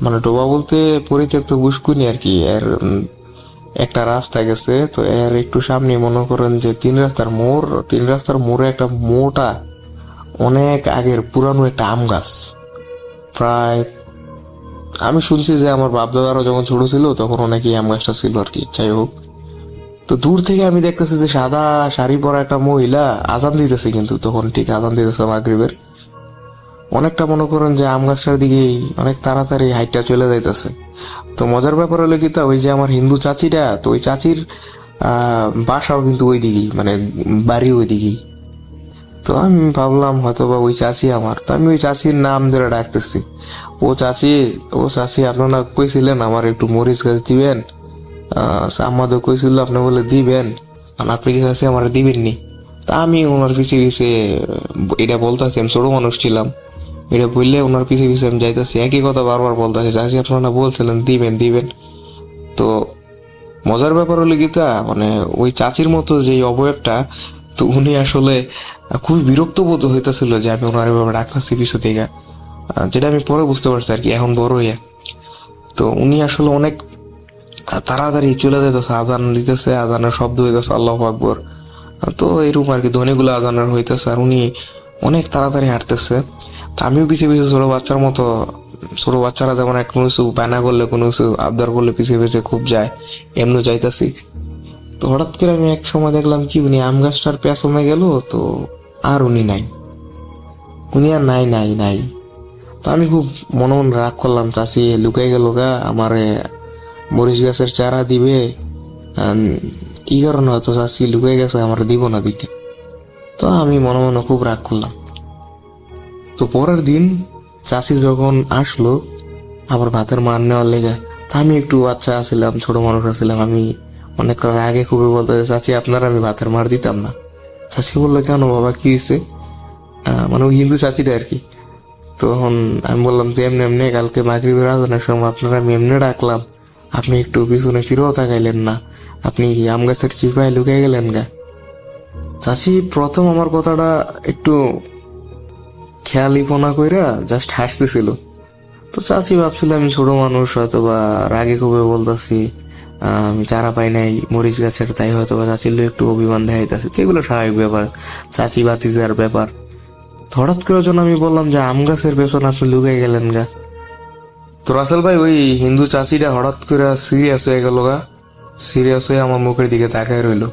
মানে ডোবা বলতে পরিত্যক্ত পুষ্কুনি আর কি। এর একটা রাস্তা গেছে, তো এর একটু সামনে মনে করেন যে 3 রাস্তার মোড়ে একটা মোটা অনেক আগের পুরানো একটা আম গাছ। প্রায় আমি শুনছি যে আমার বাপদাদারও যখন ছোট ছিল তখন অনেকই আম গাছটা ছিল আর কি। যাই হোক, তো দূর থেকে আমি দেখতেছি যে সাদা শাড়ি পরা একটা মহিলা আজান দিতেছে, কিন্তু তখন ঠিক আজান দিতেছে মাগরিবের। অনেকটা মনে করেন যে আম গাছটার দিকেই অনেক তাড়াতাড়ি হাইটটা চলে যাইতেছে। তো মজার ব্যাপার হলো কি, তা ওই যে আমার হিন্দু চাচিটা, তো ওই চাচির বাসাও কিন্তু ওই দিকেই, মানে বাড়ি ওই দিকেই। তো আমি ভাবলাম হয়তো বা ওই চাচি আমার। তো আমি ওই চাচির নাম ধরে ডাকতেছি, ও চাচি আপনারা কইছিলেন আমার একটু মরিচ গাছ দিবেন, আমাদের কইছিল আপনি বলে দিবেন, আর আপনি কি চাচি আমার দিবেননি? তা আমি ওনার পিছিয়ে পিছিয়ে এটা বলতেছি, আমি ছোট মানুষ ছিলাম, এটা বললে ওনার পিছিয়ে পিছিয়ে আমি যাইতেছি, একই কথা বারবার বলতেছি, চাচি আপনারা বলছিলেন দিবেন দিবেন। তো মজার ব্যাপার হলো গীতা, মানে ওই চাচির মতো যে অবয়বটা, তো উনি আসলে খুবই বিরক্ত বোধ হইতেছিল যে আমি ওনার এভাবে ডাকতেছি পিছু থেকে, যেটা আমি পরে বুঝতে পারছি আর কি, এখন বড় হইয়া। তো উনি আসলে অনেক তাড়াতাড়ি চলে যেতেছে, আজান দিতেছে, আজানের শব্দ হইতেছে আল্লাহু আকবার। তো এরকম আর কি ধ্বনিগুলো আজানের হইতেছে, আর উনি অনেক তাড়াতাড়ি হাঁটতেছে। তা আমিও পিছিয়ে পিছিয়ে ছোট বাচ্চার মতো, ছোট বাচ্চারা যেমন এক কোনো কিছু বায়না করলে কোনো কিছু আবদার করলে পিছিয়ে পিছিয়ে খুব যায়, এমনি যাইতাছি। তো হঠাৎ করে আমি এক সময় দেখলাম কি উনি আম গাছটার পেছনে গেল, তো আর উনি নাই, উনি আর নাই নাই নাই। তো আমি খুব মনে মনে রাগ করলাম, চাষি লুকাই গেল গা আমারে মরিচ গাছের চারা দিবে, ই কারণে হয়তো চাষি লুকাই গেছে আমার দিব না দিকে। তো আমি মনে মনে খুব রাগ করলাম। তো পরের দিন চাষি যখন আসলো আবার ভাতের মার নেওয়ার লেগে, তা আমি একটু বাচ্চা আছিলাম, ছোট মানুষ আছিলাম, আমি অনেক রাগে খুবই বলতে, চাচি আপনার আমি ভাতের মার দিতাম না। চাচি বললো কেন বাবা কি হয়েছে, মানে ওই হিন্দু চাচিটা আর কি। তখন আমি বললাম যে এমনি এমনি কালকে মাগরিবের আজানের সময় আপনারা আমি এমনি ডাকলাম, আপনি একটু পিছনে ফিরেও তাকাইলেন না, আপনি আম গাছের চিপায় লুকিয়ে গেলেন গা। চাচি প্রথম আমার কথাটা একটু খেয়ালিপনা কইরা জাস্ট হাসতেছিল। তো চাচি ভাবছিল আমি ছোট মানুষ, হয়তো বা রাগে খুবই বলতেছি আমি চারা পাই নাই মরিচ গাছের, তাই হয়তো বা চাচির একটু অভিমান দেখাইতেছে। তো এগুলো স্বাভাবিক ব্যাপার, চাচি বাতিজার ব্যাপার। হঠাৎ করে যখন আমি বললাম যে আম গাছের পেছনে আপনি লুকাই গেলেন গা, তো রাসেল ভাই ওই হিন্দু চাচিটা হঠাৎ করে সিরিয়াস হয়ে গেল গা, সিরিয়াস হয়ে আমার মুখের দিকে তাকায় রইলো।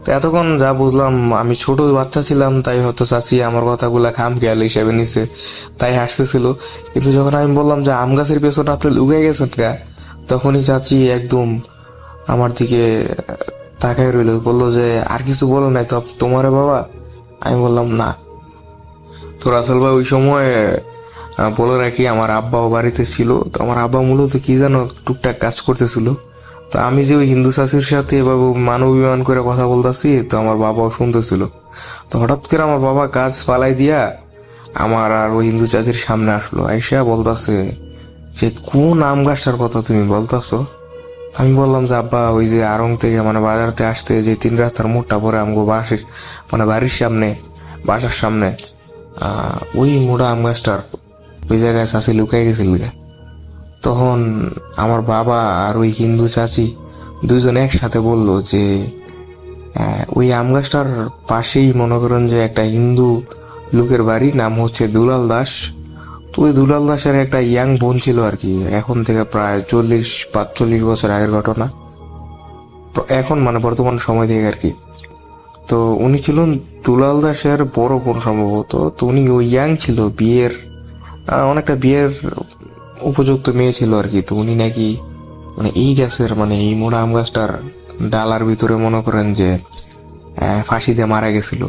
তো এতক্ষণ যা বুঝলাম আমি ছোট বাচ্চা ছিলাম, তাই হয়তো চাচি আমার কথাগুলা খাম খেয়াল হিসেবে নিছে, তাই হাসতেছিল। কিন্তু যখন আমি বললাম যে আম গাছের পেছনে আপনি লুকাই গেছেন গা, তখনই চাচি একদম আমার দিকে তাকায় রইলো, বললো যে আর কিছু বলো নাই তো তোমারে বাবা? আমি বললাম না। তো রাসেল ভাই ওই সময় বলে রাখি আমার আব্বাও বাড়িতে ছিল। তো আমার আব্বা মূলত কি যেন টুকটাক কাজ করতেছিল। তো আমি যে ওই হিন্দু চাষির সাথে এভাবে মানবিমান করে কথা বলতেছি, তো আমার বাবাও শুনতেছিল। তো হঠাৎ করে আমার বাবা কাজ পালাই দিয়া আমার আর ওই হিন্দু চাষির সামনে আসলো, আইসা বলতেছে যে কোন আম গাছটার কথা তুমি বলতেছো? আমি বললাম যে আব্বা ওই যে আড়ং থেকে মানে বাজারতে আসতে যে 3 রাস্তার মোড়টা পরে আমগো বাসির মানে বাড়ির সামনে, বাসার সামনে ওই মোটা আম গাছটার ওই জায়গায় চাষি লুকাই গেছিল। তখন আমার বাবা আর ওই হিন্দু চাচি দুইজন একসাথে বলল যে ওই আম গাছটার পাশেই মনে করেন যে একটা হিন্দু লোকের বাড়ি, নাম হচ্ছে দুলাল দাস। তো ওই দুলাল দাসের একটা ইয়াং বোন ছিল আর কি, এখন থেকে প্রায় 40-45 বছর আগের ঘটনা, এখন মানে বর্তমান সময় থেকে আর কি। তো উনি ছিলেন দুলাল দাসের বড় বোন সম্ভবত। তো উনি ওই ইয়াং ছিল, বিয়ের অনেকটা বিয়ের উপযুক্ত মেয়ে ছিল আর কি। তো উনি নাকি মানে এই গাছের মানে এই মোড়া আম গাছটার ডালার ভিতরে মনে করেন যে ফাঁসি দিয়ে মারা গেছিল।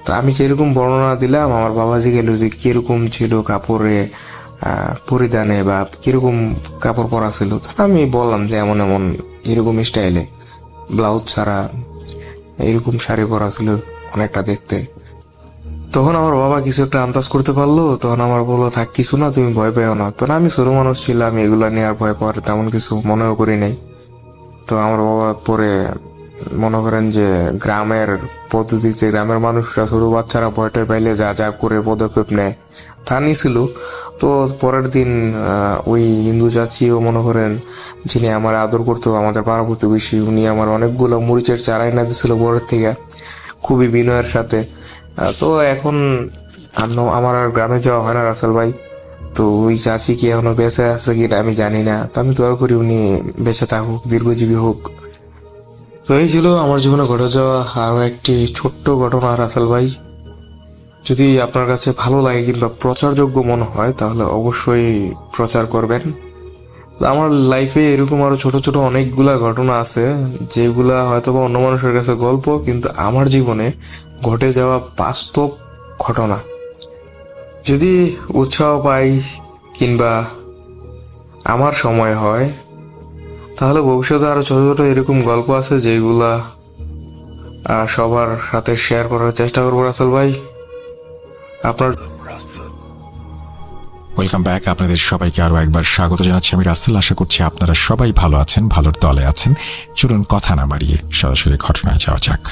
তো আমি যেরকম বর্ণনা দিলাম, আমার বাবাজি গেল যে কিরকম ছিল কাপড়ে পরিধানে বা কিরকম কাপড় পরা ছিল। আমি বললাম যে এমন এমন এরকম স্টাইলে, ব্লাউজ ছাড়া এরকম শাড়ি পরা ছিল অনেকটা দেখতে। তখন আমার বাবা কিছু একটা আন্দাজ করতে পারলো। তখন আমার বললো, থাক কিছু না, তুমি ভয় পেও না। তখন আমি ছোট মানুষ ছিলাম, এগুলা নিয়ে আর ভয় পাওয়ার তেমন কিছু মনেও করি নাই। তো আমার বাবা পরে মনে করেন যে গ্রামের পদ্ধতিতে গ্রামের মানুষরা ছোট বাচ্চারা ভয়টা পাইলে যা যা করে পদক্ষেপ নেয় তা নিয়েছিল। তো পরের দিন ওই হিন্দু চাচিও মনে করেন, যিনি আমার আদর করতো, আমাদের পাড়া প্রতিবেশী, উনি আমার অনেকগুলো মরিচের চারা এনে দিয়েছিল পরের থেকে, খুবই বিনয়ের সাথে। তো এখন আমার আর গ্রামে যাওয়া হয় না রাসেল ভাই। তো ওই চাষি কি এখনো বেঁচে আছে কিনা আমি জানি না। তো আমি দোয়া করি উনি বেঁচে থাকুক, দীর্ঘজীবী হোক। তো এই ছিল আমার জীবনে ঘটে যাওয়া আরও একটি ছোট্ট ঘটনা রাসেল ভাই। যদি আপনার কাছে ভালো লাগে কিংবা প্রচারযোগ্য মনে হয় তাহলে অবশ্যই প্রচার করবেন। তো আমার লাইফে এরকম আরো ছোট ছোট অনেকগুলা ঘটনা আছে, যেগুলা হয়তো বা অন্য মানুষের কাছে গল্প, কিন্তু আমার জীবনে ঘটে যাওয়া বাস্তব ঘটনা। যদি উৎসাহ পাই কিংবা আমার সময় হয় তাহলে ভবিষ্যতে আরো ছোট ছোট এরকম গল্প আছে যেগুলা সবার সাথে শেয়ার করার চেষ্টা করবো রাসেল ভাই। আপনার ওয়েলকাম ব্যাক। আপনাদের সবাইকে আরো একবার স্বাগত জানাচ্ছি আমি রাসেল। আশা করছি আপনারা সবাই ভালো আছেন, ভালোর দলে আছেন। চলুন কথা না বাড়িয়ে সরাসরি ঘটনায় যাওয়া যাক।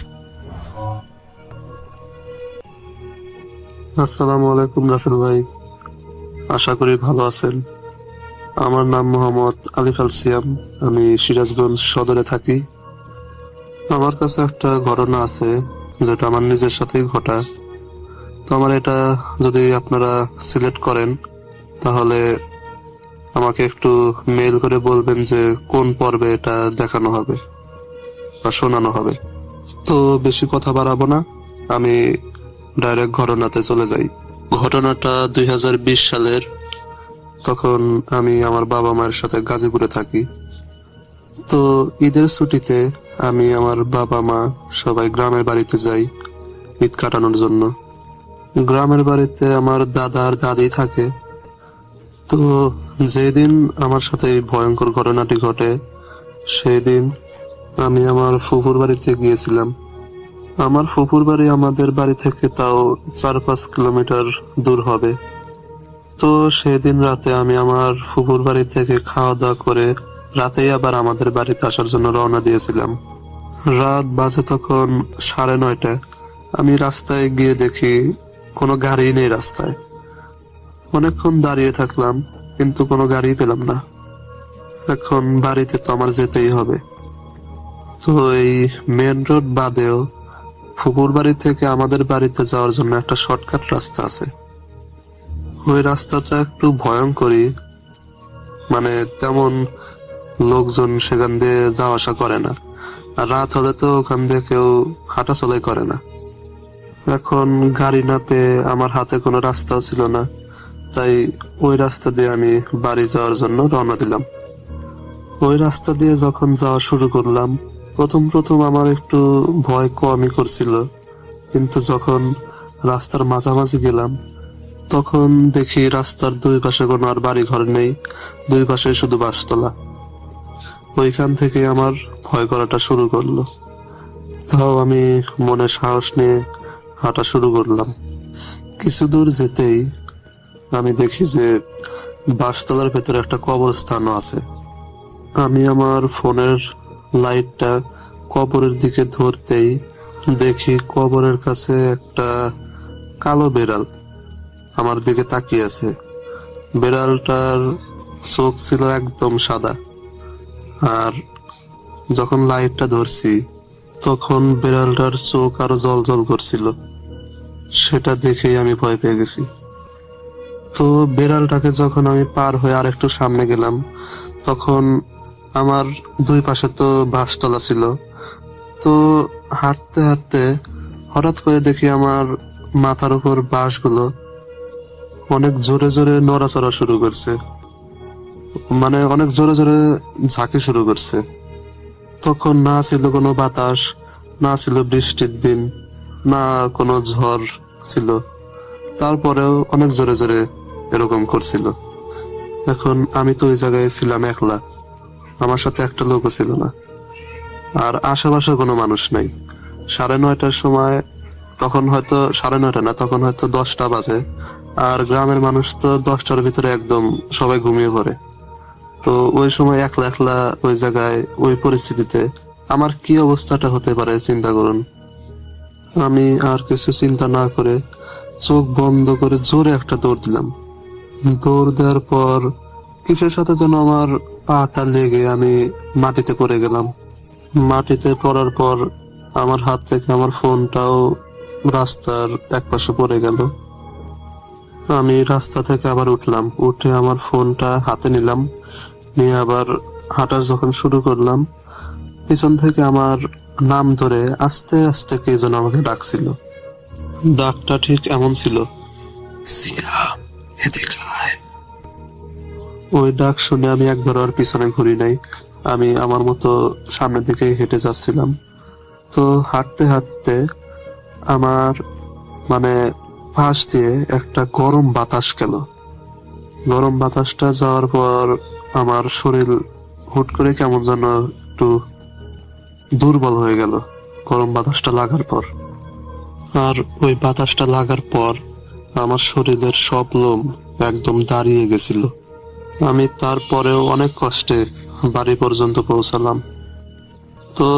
আসসালামু আলাইকুম রাসেল ভাই, আশা করি ভালো আছেন। আমার নাম মোহাম্মদ আলিফ আল সিয়াম, আমি সিরাজগঞ্জ সদরে থাকি। আমার কাছে একটা ঘটনা আছে যেটা আমার নিজের সাথেই ঘটা। তো আমার এটা যদি আপনারা সিলেক্ট করেন তাহলে আমাকে একটু মেইল করে বলবেন যে কোন পর্বে এটা দেখানো হবে বা শোনানো হবে। তো বেশি কথা বাড়াবো না, আমি ডাইরেক্ট ঘটনাতে চলে যাই। ঘটনাটা 2020 সালের। তখন আমি আমার বাবা মায়ের সাথে গাজীপুরে থাকি। তো ঈদের ছুটিতে আমি আমার বাবা মা সবাই গ্রামের বাড়িতে যাই ঈদ কাটানোর জন্য। গ্রামের বাড়িতে আমার দাদা আর দাদি থাকে। তো যেদিন আমার সাথে এই ভয়ঙ্কর ঘটনাটি ঘটে সেই দিন আমি আমার ফুফুর বাড়িতে গিয়েছিলাম। আমার ফুফুর বাড়ি আমাদের বাড়ি থেকে তাও 4-5 কিলোমিটার দূর হবে। তো সেদিন রাতে আমি আমার ফুফুর বাড়ি থেকে খাওয়া দাওয়া করে রাতেই আবার আমাদের বাড়িতে আসার জন্য রওনা দিয়েছিলাম। রাত বাজে তখন 9:30। আমি রাস্তায় গিয়ে দেখি কোনো গাড়ি নেই রাস্তায়। অনেকক্ষণ দাঁড়িয়ে থাকলাম কিন্তু কোনো গাড়ি পেলাম না। এখন বাড়িতে তো আমার যেতেই হবে। তো এই মেন রোড বাদেও ফুপুর বাড়ি থেকে আমাদের বাড়িতে যাওয়ার জন্য একটা শর্টকাট রাস্তা আছে। ওই রাস্তাটা একটু ভয়ঙ্করই, মানে তেমন লোকজন সেখান দিয়ে যাওয়া আসা করে না। আর রাত হলে তো ওখান দিয়ে কেউ হাঁটাচলাই করে না। এখন গাড়ি না পেয়ে আমার হাতে কোনো রাস্তাও ছিল না, তাই ওই রাস্তা দিয়ে আমি বাড়ি যাওয়ার জন্য রওনা দিলাম। ওই রাস্তা দিয়ে যখন যাওয়া শুরু করলাম প্রথম প্রথম আমার একটু ভয় কমই করছিল, কিন্তু যখন রাস্তার মাঝামাঝি গেলাম তখন দেখি রাস্তার দুই পাশে কোনো আর বাড়ি ঘর নেই, দুই পাশে শুধু বাসতলা। ওইখান থেকে আমার ভয় করাটা শুরু করলো। তাও আমি মনে সাহস নিয়ে হাঁটা শুরু করলাম। কিছু দূর যেতেই আমি দেখি যে বাসতলার ভেতরে একটা কবরস্থানও আছে। আমি আমার ফোনের লাইটটা কবরের দিকে ধরতেই দেখি কবরের কাছে একটা কালো বেড়াল আমার দিকে তাকিয়ে আছে। বেড়ালটার চোখ ছিল একদম সাদা, আর যখন লাইটটা ধরছি তখন বেড়ালটার চোখ আরো জল জল করছিল। সেটা দেখেই আমি ভয় পেয়ে গেছি। তো বেড়ালটাকে যখন আমি পার হয়ে আর একটু সামনে গেলাম তখন আমার দুই পাশে তো বাসতলা ছিল। তো হাঁটতে হাঁটতে হঠাৎ করে দেখি আমার মাথার উপর বাঁশগুলো অনেক জোরে জোরে নড়াচড়া শুরু করছে, মানে অনেক জোরে জোরে ঝাঁকি শুরু করছে। তখন না ছিল কোনো বাতাস, না ছিল বৃষ্টির দিন, না কোনো ঝড় ছিল, তারপরেও অনেক জোরে জোরে এরকম করছিল। এখন আমি তো ওই জায়গায় ছিলাম একলা, আমার সাথে একটা লোকও ছিল না, আর আশেপাশে কোনো মানুষ নাই। 9:30টার সময়, তখন হয়তো 9:30 না, তখন হয়তো 10টা বাজে। আর গ্রামের মানুষ তো 10টার ভিতরে একদম সবাই ঘুমিয়ে পড়ে। তো ওই সময় একলা একলা ওই জায়গায়, ওই পরিস্থিতিতে আমার কি অবস্থাটা হতে পারে চিন্তা করুন। আমি আর কিছু চিন্তা না করে চোখ বন্ধ করে জোরে একটা দৌড় দিলাম। দৌড় দেওয়ার পর কিসের সাথে যেন আমার পাটা লেগে আমি মাটিতে পড়ে গেলাম। মাটিতে পড়ার পর আমার হাত থেকে আমার ফোনটাও রাস্তার একপাশে পড়ে গেল। আমি রাস্তা থেকে আবার উঠলাম, উঠে আমার ফোনটা হাতে নিলাম, নিয়ে আবার হাঁটা যখন শুরু করলাম, পিছন থেকে আমার নাম ধরে আস্তে আস্তে কে যেন আমাকে ডাকছিল। ডাকটা ঠিক এমন ছিল, সিয়াম এদিকে আয়। ওই ডাক শুনে আমি একবার আর পিছনে ঘুরি নাই, আমি আমার মতো সামনের দিকে হেঁটে যাচ্ছিলাম। তো হাঁটতে হাঁটতে আমার মানে পাশ দিয়ে একটা গরম বাতাস গেল। গরম বাতাসটা যাওয়ার পর আমার শরীর হুট করে কেমন যেন একটু দুর্বল হয়ে গেল গরম বাতাসটা লাগার পর। আর ওই বাতাসটা লাগার পর আমার শরীরের সব লোম একদম দাঁড়িয়ে গেছিল। আমি তারপরেও অনেক কষ্টে বাড়ি পর্যন্ত পৌঁছালাম। তো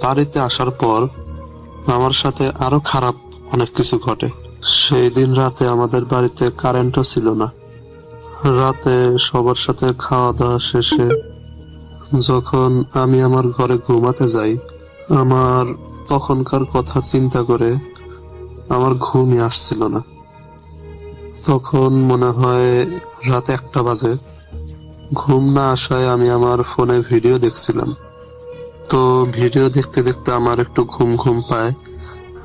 বাড়িতে আসার পর আমার সাথে আরো খারাপ অনেক কিছু ঘটে। সেই দিন রাতে আমাদের বাড়িতে কারেন্টও ছিল না। রাতে সবার সাথে খাওয়া দাওয়া শেষে যখন আমি আমার ঘরে ঘুমাতে যাই, আমার তখনকার কথা চিন্তা করে আমার ঘুমই আসছিল না। তখন মনে হয় রাত 1টা বাজে। ঘুম না আসায় আমি আমার ফোনে ভিডিও দেখছিলাম। তো ভিডিও দেখতে দেখতে আমার একটু ঘুম ঘুম পায়।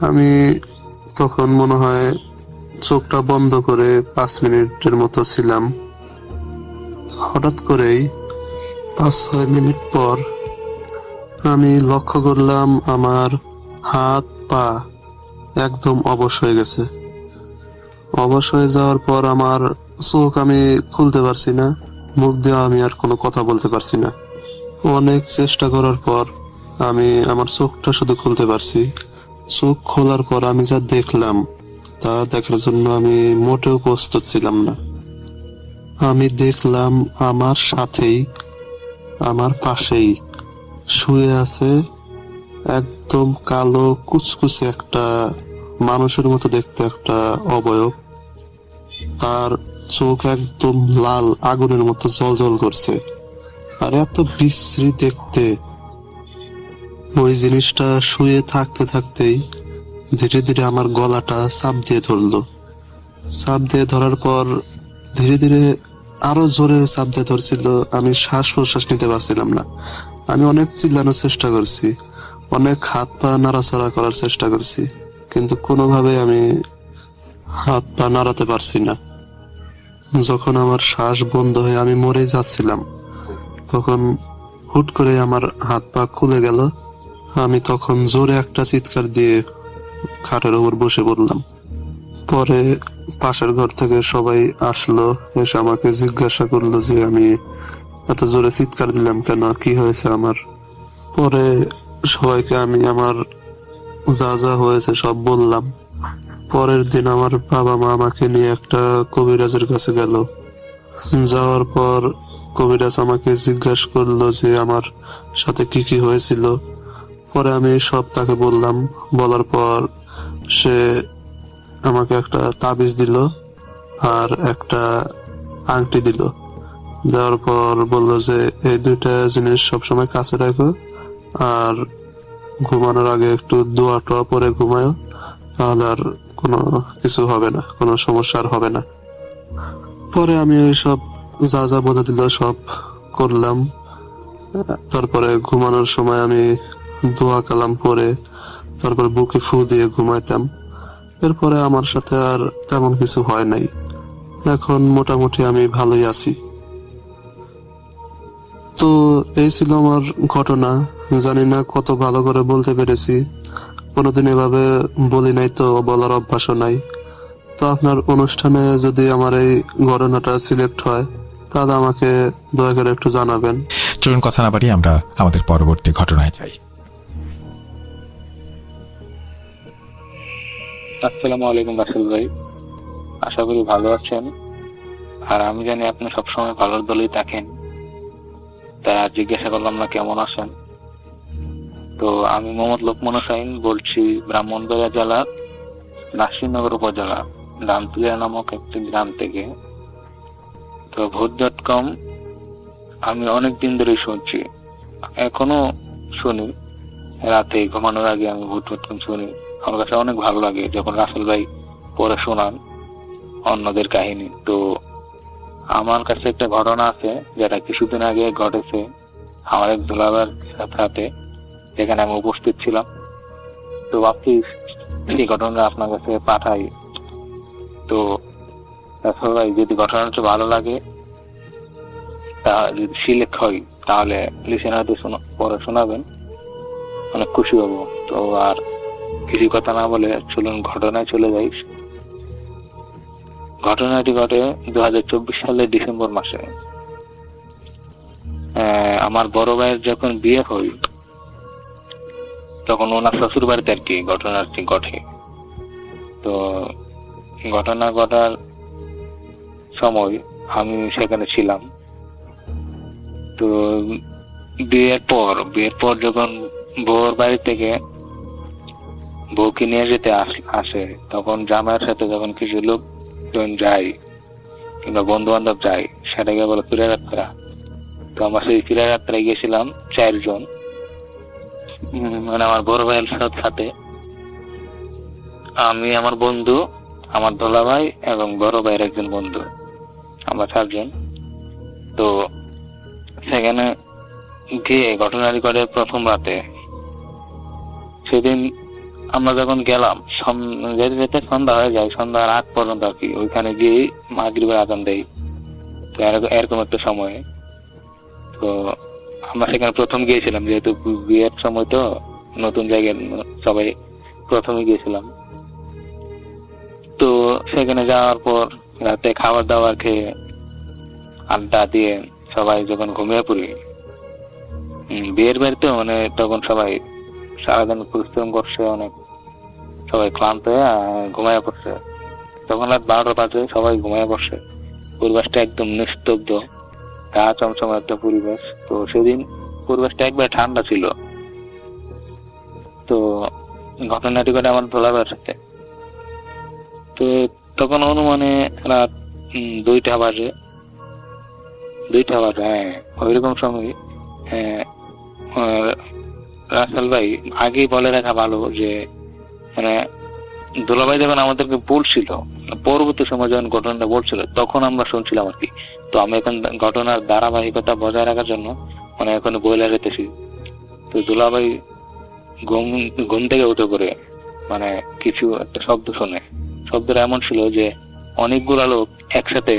আমি তখন মনে হয় চোখটা বন্ধ করে 5 মিনিটের মতো ছিলাম। হঠাৎ করেই 5-6 মিনিট পর আমি লক্ষ্য করলাম আমার হাত পা একদম অবশ হয়ে গেছে। অবশ হয়ে যাওয়ার পর আমার চোখ আমি খুলতে পারছি না, মুখ দিয়ে আমি আর কোনো কথা বলতে পারছি না। অনেক চেষ্টা করার পর আমি আমার চোখটা শুধু খুলতে পারছি। চোখ খোলার পর আমি যা দেখলাম তা দেখার জন্য আমি মোটেও প্রস্তুত ছিলাম না। আমি দেখলাম আমার সাথেই, আমার পাশেই শুয়ে আছে একদম কালো কুচকুচে একটা মানুষের মতো দেখতে একটা অবয়ব। তার চোখ একদম লাল আগুনের মতো জ্বলজ্বল করছে, আর এত বিশ্রী দেখতে। ওই জিনিসটা শুয়ে থাকতে থাকতেই ধীরে ধীরে আমার গলাটা চাপ দিয়ে ধরলো। চাপ দিয়ে ধরার পর ধীরে ধীরে আরো জোরে চাপ দিয়ে ধরছিল। আমি শ্বাস প্রশ্বাস নিতে পারছিলাম না। আমি অনেক চিল্লানোর চেষ্টা করছি, অনেক হাত পা নাড়াচাড়া করার চেষ্টা করছি, কিন্তু কোনোভাবে আমি হাত পা নাড়াতে পারছি না। যখন আমার শ্বাস বন্ধ হয়ে আমি মরে যাচ্ছিলাম, তখন হুট করে আমার হাত পা খুলে গেল। আমি তখন জোরে একটা চিৎকার দিয়ে খাটের উপর বসে পড়লাম। পরে পাশের ঘর থেকে সবাই আসলো, এসে আমাকে জিজ্ঞাসা করলো যে আমি এত জোরে চিৎকার দিলাম কেন, কি হয়েছে আমার। পরে সবাইকে আমি আমার যা যা হয়েছে সব বললাম। পরের দিন আমার বাবা মা আমাকে নিয়ে একটা কবিরাজের কাছে গেল। যাওয়ার পর কবিরাজ আমাকে জিজ্ঞাসা করলো যে আমার সাথে কি কি হয়েছিল। পরে আমি সব তাকে বললাম। বলার পর সে আমাকে একটা তাবিজ দিল আর একটা আংটি দিল। দেওয়ার পর বললো যে এই 2টা জিনিস সবসময় কাছে রাখো, আর ঘুমানোর আগে একটু দোয়া টোয়া পরে ঘুমায়ো, তাহলে আর কোনো কিছু হবে না, কোনো সমস্যা আর হবে না। পরে আমি ওই সব যা যা বলে দিল সব করলাম। তারপরে ঘুমানোর সময় আমি দোয়া কালাম পরে তারপর বুকে ফু দিয়ে ঘুমাইতাম। এরপরে আমার সাথে আর তেমন কিছু হয় নাই। এখন মোটামুটি আমি ভালোই আছি। তো এই ছিল আমার ঘটনা। জানি না কত ভালো করে বলতে পেরেছি, কোনোদিন এভাবে বলি নাই, তো বলার অভ্যাসও নাই। তো আপনার অনুষ্ঠানে যদি আমার এই ঘটনাটা সিলেক্ট হয়, তাহলে আমাকে দয়া করে একটু জানাবেন। চলুন কথা না বাড়িয়ে আমরা আমাদের পরবর্তী ঘটনায় যাই। আসসালামু আলাইকুম রাসেল ভাই, আশা করি ভালো আছেন। আর আমি জানি আপনি সবসময় ভালোর দলেই থাকেন, তাই আর জিজ্ঞাসা করলাম না কেমন আছেন। তো আমি মোহাম্মদ লোকমান হোসাইন বলছি, ব্রাহ্মণবাড়িয়া জেলার নাসিরনগর উপজেলা ডানতুলিয়া নামক একটি গ্রাম থেকে। তো ভূত.com আমি অনেক দিন ধরেই শুনছি, এখনো শুনি। রাতে ঘুমানোর আগে আমি ভূত.com শুনি। আমার কাছে অনেক ভালো লাগে যখন রাসেল ভাই পড়ে শোনান অন্যদের কাহিনী। তো আমার কাছে একটা ঘটনা আছে যেটা কিছুদিন আগে ঘটেছে আমার এক দুলাভাইয়ের সাথে, যেখানে আমি উপস্থিত ছিলাম। তো ভাবছি এই ঘটনাটা আপনার কাছে পাঠাই। তো রাসেল ভাই যদি ঘটনাটা ভালো লাগে, তা যদি সিলেক্ট হয় তাহলে লিসেনারদের পরে শোনাবেন, অনেক খুশি হব। তো আর কিছু কথা না বলে চলুন ঘটনায় চলে যাই। ঘটনাটি ঘটে 2024 সালের ডিসেম্বর মাসে। আমার বড় ভাইয়ের যখন বিয়ে হয়, তখন ওনার শ্বশুর বাড়িতে আর কি ঘটনাটি ঘটে। তো ঘটনা ঘটার সময় আমি সেখানে ছিলাম। তো বিয়ের পর যখন বউর বাড়ি থেকে বউকে নিয়ে যেতে আসে, তখন জামাইয়ের সাথে যখন কিছু লোকজন যায় কিংবা বন্ধু বান্ধব যায়, সেটাকে বলে ফিরে যাত্রা। তো আমরা সেই ফিরে যাত্রায় গেছিলাম 4 জন, মানে আমার বড় ভাইয়ের সাথে আমি, আমার বন্ধু, আমার দোলা ভাই এবং বড় ভাইয়ের একজন বন্ধু, আমরা 4 জন। তো সেখানে গিয়ে ঘটনাটি ঘটে প্রথম রাতে। সেদিন আমরা যখন গেলাম, যেতে যেতে সন্ধ্যা হয়ে যায়, সন্ধ্যার আগ পর্যন্ত আর কি। ওইখানে গিয়ে মাগরিবের আজান দেয়। তো এরকম একটা সময়। তো আমরা সেখানে প্রথম গিয়েছিলাম, যেহেতু বিয়ের সময় তো নতুন জায়গায় সবাই প্রথমে গিয়েছিলাম। তো সেখানে যাওয়ার পর রাতে খাবার দাবার খেয়ে আড্ডা দিয়ে সবাই যখন ঘুমিয়ে পড়ি, বিয়ের বাড়িতে মানে তখন সবাই সারাদিন পরিশ্রম করছে, অনেক সবাই ক্লান্ত হয়ে ঘুমাইয়া পড়ছে। তখন রাত 12টা বাজে, সবাই ঘুমাইয়া পড়ছে। পরিবেশটা একদম নিস্তব্ধ, গা চমচম একটা পরিবেশ। তো সেদিন পরিবেশটা একবার ঠান্ডা ছিল। তো ঘটনাটি ঘটে আমার দোলাভাইয়ের সাথে। তো তখন অনুমানে রাত 2টা বাজে। হ্যাঁ, ওইরকম সময়। রাসেল ভাই আগেই বলে রাখা ভালো যে মানে দুলাভাই যখন আমাদেরকে বলছিল, পরবর্তী সময় যখন ঘটনাটা বলছিল, তখন আমরা শুনছিলাম আর কি। তো আমি এখন ঘটনার ধারাবাহিকতা বজায় রাখার জন্য মানে এখন বইলে যেতেছি। তো দুলাভাই ঘুম থেকে উঠে পড়ে মানে কিছু একটা শব্দ শুনে। শব্দটা এমন ছিল যে অনেকগুলা লোক একসাথে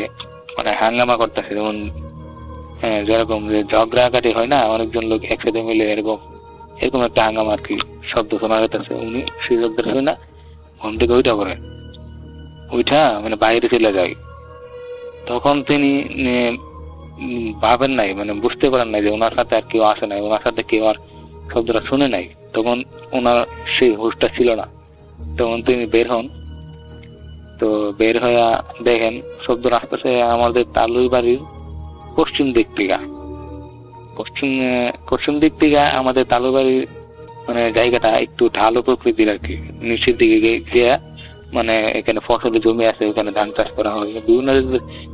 মানে হাঙ্গামা করতেছে, যেমন যেরকম যে ঝগড়াঘাটি হয় না, অনেকজন লোক একসাথে মিলে এরকম একটা হাঙ্গামা আর কি শব্দ শোনা যেতেছে। উনি সেই শব্দটা শুনে না ঘুম থেকে উঠা মানে বাইরে চলে যায়। তখন তিনি ভাবেন নাই, মানে বুঝতে পারেন নাই যে ওনার সাথে আর কেউ আসে নাই, ওনার সাথে কেউ আর শব্দটা শুনে নাই। তখন ওনার সেই হুঁশটা ছিল না। তখন তিনি বের হন। তো বের হয়ে দেখেন শব্দটা আসতেছে আমাদের তালুই বাড়ির পশ্চিম দিক থেকে। আমাদের তালুই বাড়ির মানে জায়গাটা একটু ঢালু প্রকৃতির আর কি। নিচের দিকে গিয়ে মানে এখানে ফসলের জমি আছে, ওখানে ধান চাষ করা হয়, বিভিন্ন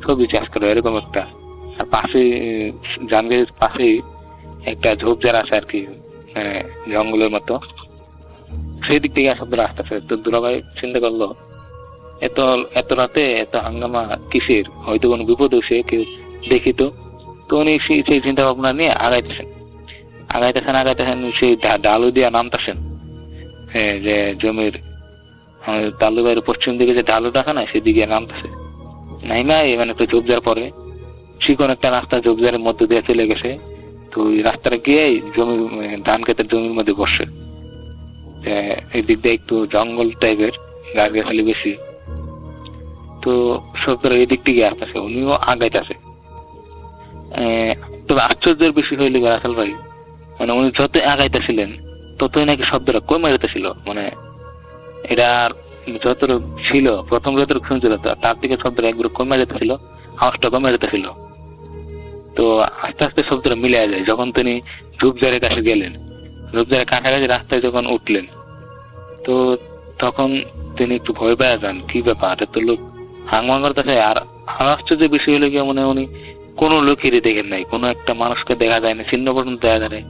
সবজি চাষ করা হয়, এরকম একটা। আর পাশে জানগের পাশেই একটা ঝোপঝাড় আছে আর কি, জঙ্গলের মতো। সেই দিক থেকে শব্দ আসতেছে। তো দুলাভাই চিন্তা করলো এত রাতে এত হাঙ্গামা কিসের, হয়তো কোনো বিপদ হয়েছে, কেউ দেখিত। তো উনি সেই চিন্তা ভাবনা নিয়ে আগাইতেছেন সেই ডালু দিয়া নামতেছেন। যে জমির তালু বাইরের পশ্চিম দিকে যে ডালু দেখা না, সেদিকে নামতেছে। নাইমাই মানে তো ঝোপঝাড় পরে চিকন একটা রাস্তা ঝোপঝাড়ের মধ্যে দিয়ে চলে গেছে। তো ওই রাস্তাটা গিয়ে জমি ধান ক্ষেতের জমির মধ্যে বসে। এই দিক দিয়ে একটু জঙ্গল টাইপের, গাছ গাছালি বেশি। তো শব্দরা এই দিক থেকে আসতেছে, উনিও আগাইতেছে। তবে আশ্চর্যের বিষয় হইলে রাসেল ভাই, মানে উনি যতই আগাইতেছিলেন ততই নাকি শব্দটা কমে যেতেছিল। মানে এটা যত ছিল প্রথম যত শুনছিল তার থেকে শব্দটা একবার কমে যেতেছিল, আওয়াজটা কমে যেতেছিল। তো আস্তে আস্তে শব্দটা মিলে যায়। যখন তিনি ঝোপঝাড়ের কাছে গেলেন, ঝোপঝাড়ের কাছাকাছি রাস্তায় যখন উঠলেন, তো তখন তিনি একটু ভয় পেয়ে যান, কি ব্যাপার এত লোক হাঙ্গামা করতেছে। আর আশ্চর্য বিষয় হলো কি, মানে উনি কোনো লোকেরই দেখেন নাই, কোনো একটা মানুষকে দেখা যায় না, চিহ্ন পর্যন্ত দেখা যায় না।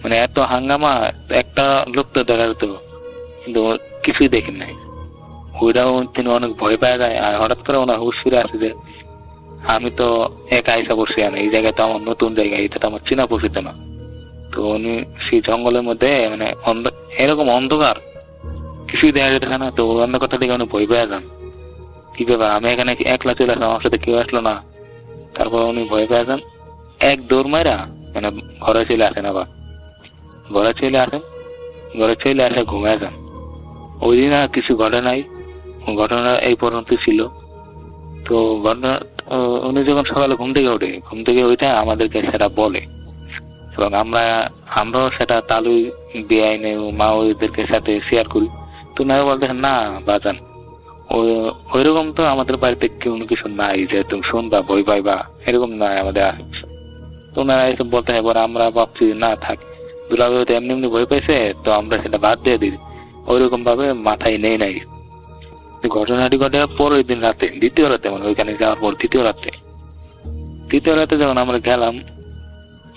মানে এত হাঙ্গামা, একটা লোক তো দেখা যেত, কিন্তু কিছুই দেখেন নাই। ওইটাও তিনি অনেক ভয় পেয়ে যায়। আর হঠাৎ করে ওনার হুশ ফিরে আসে যে আমি তো একা আইসা বসে আনি, এই জায়গায় তো আমার নতুন জায়গা, এটা তো আমার চেনা পরিচিত না। তো উনি সেই জঙ্গলের মধ্যে মানে এরকম অন্ধকার, কিছুই দেখা যেতেছে না। তো ওই অন্ধকারটা দেখে উনি ভয় পেয়ে যান, কি ব্যাপার আমি এখানে একলা চলে আসলাম, আমার সাথে কেউ আসলো না। তারপর উনি ভয় পেয়ে যান, এক দৌড় মাইরা মানে ঘরে চলে আসেন। আবার ঘরে চলে আসে ঘুমায় যান। ওই দিন আর কিছু ঘটে নাই, ঘটনা এই পর্যন্ত ছিল। তো ঘটনা উনি যখন সকালে ঘুম থেকে ওইটা আমাদেরকে সেটা বলে, এবং আমরাও সেটা তালুই বেআইনে মা ওদেরকে সাথে শেয়ার করি। তো না বলতেছেন না বাজান, ওইরকম তো আমাদের বাড়িতে কোনো কিছু নাই যে তুমি শুনবা ভয় পাইবা, এরকম নাই আমাদের আশেপাশে। তো ওনারা এসব বলতে হয়, পরে আমরা ভাবছি না থাক, দুলাভাই হয়তো এমনি এমনি ভয় পাইছে, তো আমরা সেটা বাদ দিয়ে দিই, ওইরকম ভাবে মাথায় নেই নাই। ঘটনাটি ঘটে পরের দিন রাতে, দ্বিতীয় রাতে, মানে ওইখানে যাওয়ার পর দ্বিতীয় রাতে যখন আমরা গেলাম,